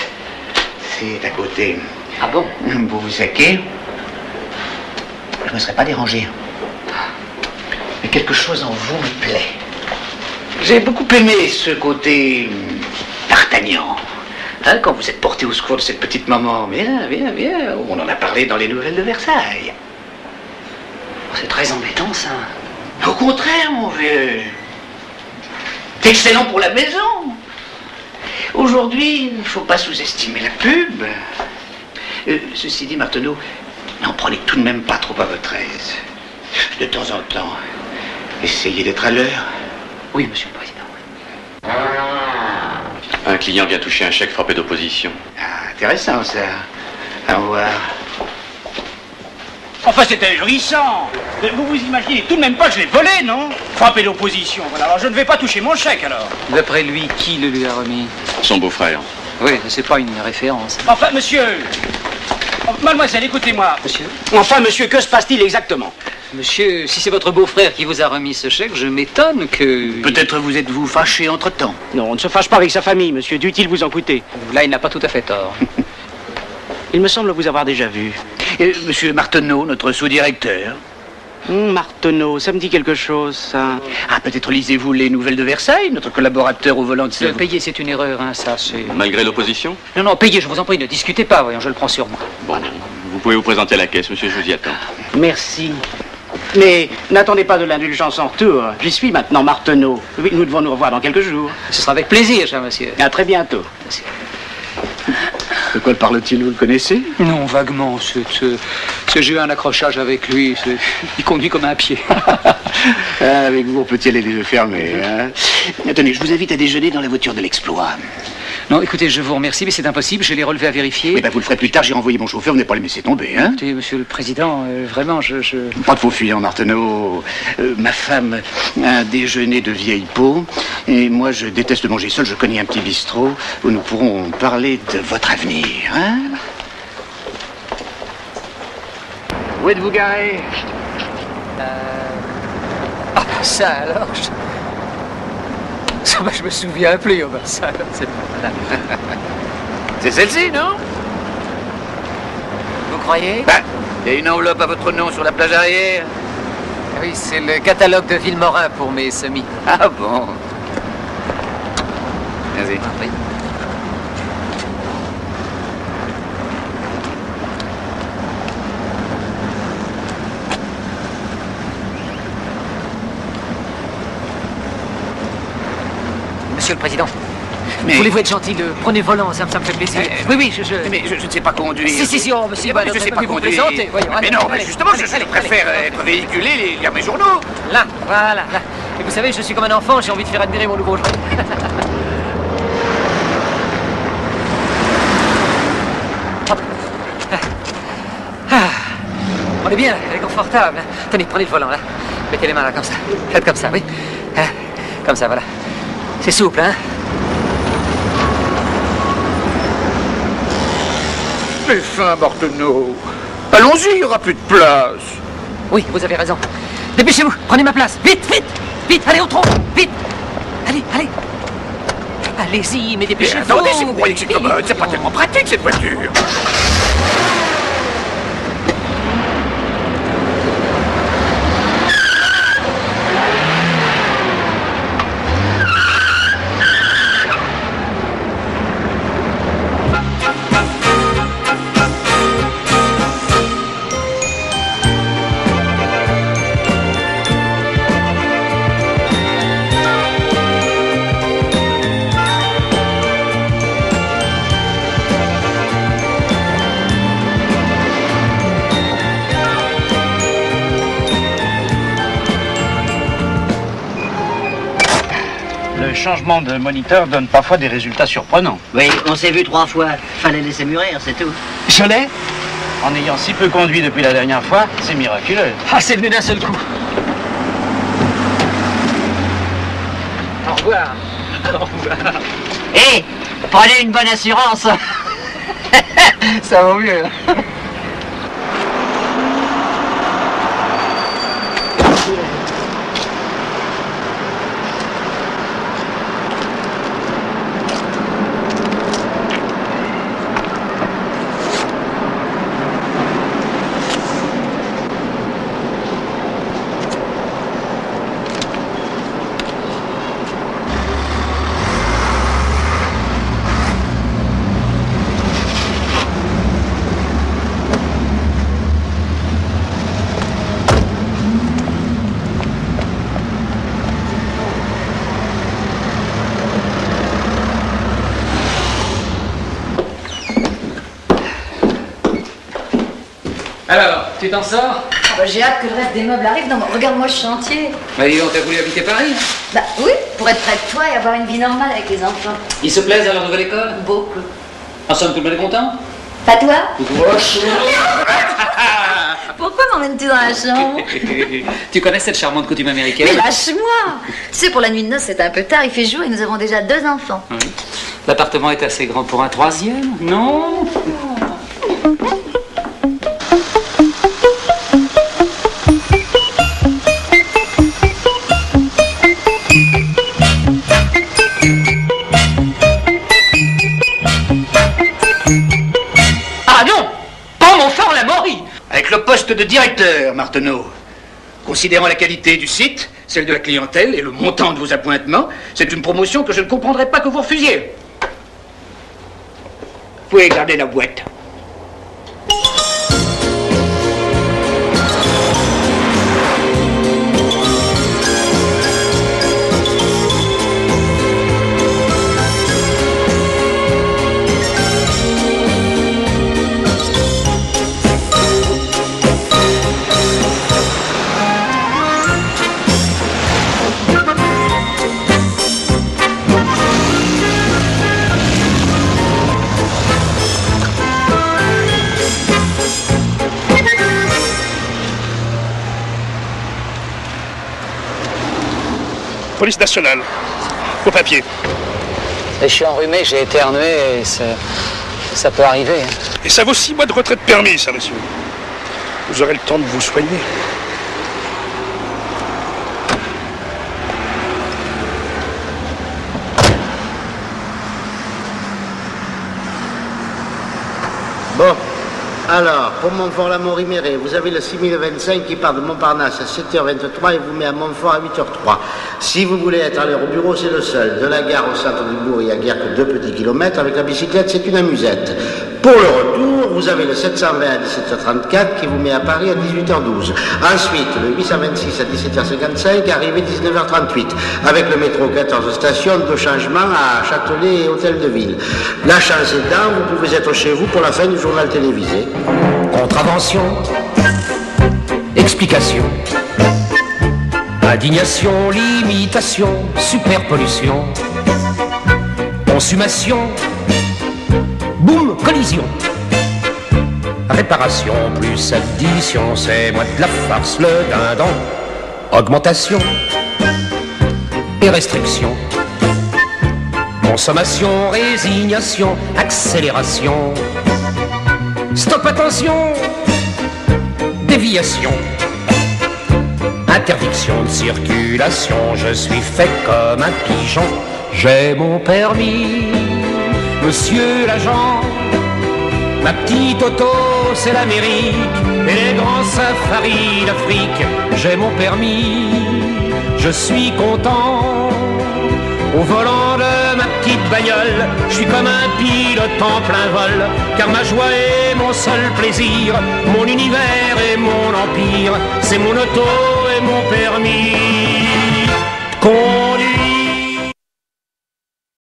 C'est à côté. Ah bon? Beauvaisac. Je ne me serais pas dérangé. Mais quelque chose en vous me plaît. J'ai beaucoup aimé ce côté d'Artagnan. Hein, quand vous êtes porté au secours de cette petite maman. Bien, bien, bien. On en a parlé dans les nouvelles de Versailles. C'est très embêtant, ça. Au contraire, mon vieux. C'est excellent pour la maison. Aujourd'hui, il ne faut pas sous-estimer la pub. Ceci dit, Marteneau, n'en prenez tout de même pas trop à votre aise. De temps en temps, essayez d'être à l'heure. Oui, monsieur le Président. Un client vient toucher un chèque frappé d'opposition. Ah, intéressant, ça. À voir. Enfin, c'est ahurissant. Vous vous imaginez tout de même pas que je l'ai volé, non? Frappé d'opposition, voilà. Alors je ne vais pas toucher mon chèque, alors. D'après lui, qui le lui a remis? Son beau-frère. Oui, c'est pas une référence. Enfin, monsieur. Mademoiselle, écoutez-moi. Monsieur? Enfin, monsieur, que se passe-t-il exactement? Monsieur, si c'est votre beau-frère qui vous a remis ce chèque, je m'étonne que... Peut-être vous êtes-vous fâché entre-temps. Non, on ne se fâche pas avec sa famille, monsieur. Dût-il vous en coûter? Là, il n'a pas tout à fait tort. Il me semble vous avoir déjà vu. Monsieur Marteneau, notre sous-directeur. Marteneau, ça me dit quelque chose, ça. Ah, peut-être lisez-vous les nouvelles de Versailles, notre collaborateur au volant de ce... Payer, c'est une erreur, hein, ça, c'est... Malgré l'opposition? Non, non, payez, je vous en prie, ne discutez pas, voyons, je le prends sur moi. Bon, vous pouvez vous présenter à la caisse, monsieur, je vous y attends. Merci. Mais n'attendez pas de l'indulgence en retour. J'y suis maintenant, Marteneau. Oui, nous devons nous revoir dans quelques jours. Ce sera avec plaisir, cher monsieur. À très bientôt. Merci. De quoi parle-t-il, vous le connaissez? Non, vaguement. J'ai eu un accrochage avec lui. Il conduit comme un pied. Avec vous, on peut y aller les yeux fermés. Hein? Attendez, je vous invite à déjeuner dans la voiture de l'exploit. Non, écoutez, je vous remercie, mais c'est impossible. Je l'ai relevé à vérifier. Mais ben, vous le ferez plus tard. J'ai renvoyé mon chauffeur. Vous n'allez pas le laisser tomber, hein? Écoutez, monsieur le Président, vraiment, Pas de faux fuyants, Marteneau. Ma femme a un déjeuner de vieille peau. Et moi, je déteste manger seul. Je connais un petit bistrot où nous pourrons parler de votre avenir, hein? Où êtes-vous garé? Ah, ça alors Ça, je me souviens plus, oh, ben, ça alors, c'est... C'est celle-ci, non? Vous croyez? Ben, il y a une enveloppe à votre nom sur la plage arrière. Oui, c'est le catalogue de Villemorin pour mes semis. Ah bon? Vas-y. Oui. Monsieur le Président, mais... voulez-vous être gentil, prenez le volant, ça me fait plaisir. Oui, oui, mais je ne sais pas conduire. Si, oh, monsieur, je ne sais pas conduire. Mais non, mais justement, je préfère être véhiculé, lire mes journaux. Là, voilà, là. Et vous savez, je suis comme un enfant, j'ai envie de faire admirer mon nouveau jouet. On est bien, elle est confortable. Tenez, prenez le volant, là. Mettez les mains là, comme ça. Faites comme ça, oui. Comme ça, voilà. C'est souple, hein? Mais fin, Marteneau. Allons-y, il n'y aura plus de place. Oui, vous avez raison. Dépêchez-vous, prenez ma place. Vite, vite, vite, allez au trot, vite. Allez, allez. Allez-y, mais dépêchez-vous. Attendez, si vous croyez que c'est commode, c'est pas tellement pratique, cette voiture. Le changement de moniteur donne parfois des résultats surprenants. Oui, on s'est vu 3 fois. Fallait laisser mûrir, c'est tout. Je l'ai. En ayant si peu conduit depuis la dernière fois, c'est miraculeux. Ah, c'est venu d'un seul coup. Au revoir. Au revoir. Hé, prenez une bonne assurance. Ça vaut mieux. Alors, tu t'en sors? J'ai hâte que le reste des meubles arrive. Non, regarde-moi ce chantier. Bah dis donc, t'as voulu habiter Paris? Bah oui, pour être près de toi et avoir une vie normale avec les enfants. Ils se plaisent à leur nouvelle école? Beaucoup. En somme, tout le monde est content? Pas toi? Ah. Pourquoi m'emmènes-tu dans la chambre? Tu connais cette charmante coutume américaine? Mais lâche-moi! Tu sais, pour la nuit de noces, c'est un peu tard, il fait jour et nous avons déjà 2 enfants. Oui. L'appartement est assez grand pour un 3e, non? Ah non! Pas mon fort la Maury! Avec le poste de directeur, Marteneau. Considérant la qualité du site, celle de la clientèle et le montant de vos appointements, c'est une promotion que je ne comprendrais pas que vous refusiez. Vous pouvez garder la boîte. Police nationale. Vos papiers. Je suis enrhumé, j'ai éternué et ça peut arriver. Et ça vaut 6 mois de retraite permis, ça, monsieur. Vous aurez le temps de vous soigner. Bon, alors, pour Montfort-la-Maurie-Méré, vous avez le 6025 qui part de Montparnasse à 7h23 et vous met à Montfort à 8h03. Si vous voulez être allé au bureau, c'est le seul. De la gare au centre du bourg, il n'y a guère que 2 petits kilomètres. Avec la bicyclette, c'est une amusette. Pour le retour, vous avez le 720 à 17h34 qui vous met à Paris à 18h12. Ensuite, le 826 à 17h55, arrivé 19h38. Avec le métro 14 stations, 2 changements à Châtelet et Hôtel de Ville. La chance étant, vous pouvez être chez vous pour la fin du journal télévisé. Contravention, explication, indignation, limitation, superpollution, consommation, boum, collision, réparation plus addition, c'est moi de la farce, le dindon, augmentation et restriction, consommation, résignation, accélération, stop, attention, déviation, interdiction de circulation, je suis fait comme un pigeon, j'ai mon permis, monsieur l'agent, ma petite auto c'est l'Amérique, et les grands safaris d'Afrique, j'ai mon permis, je suis content, au volant de ma petite bagnole, je suis comme un pilote en plein vol, car ma joie est mon seul plaisir, mon univers et mon empire, c'est mon auto et mon permis. Conduire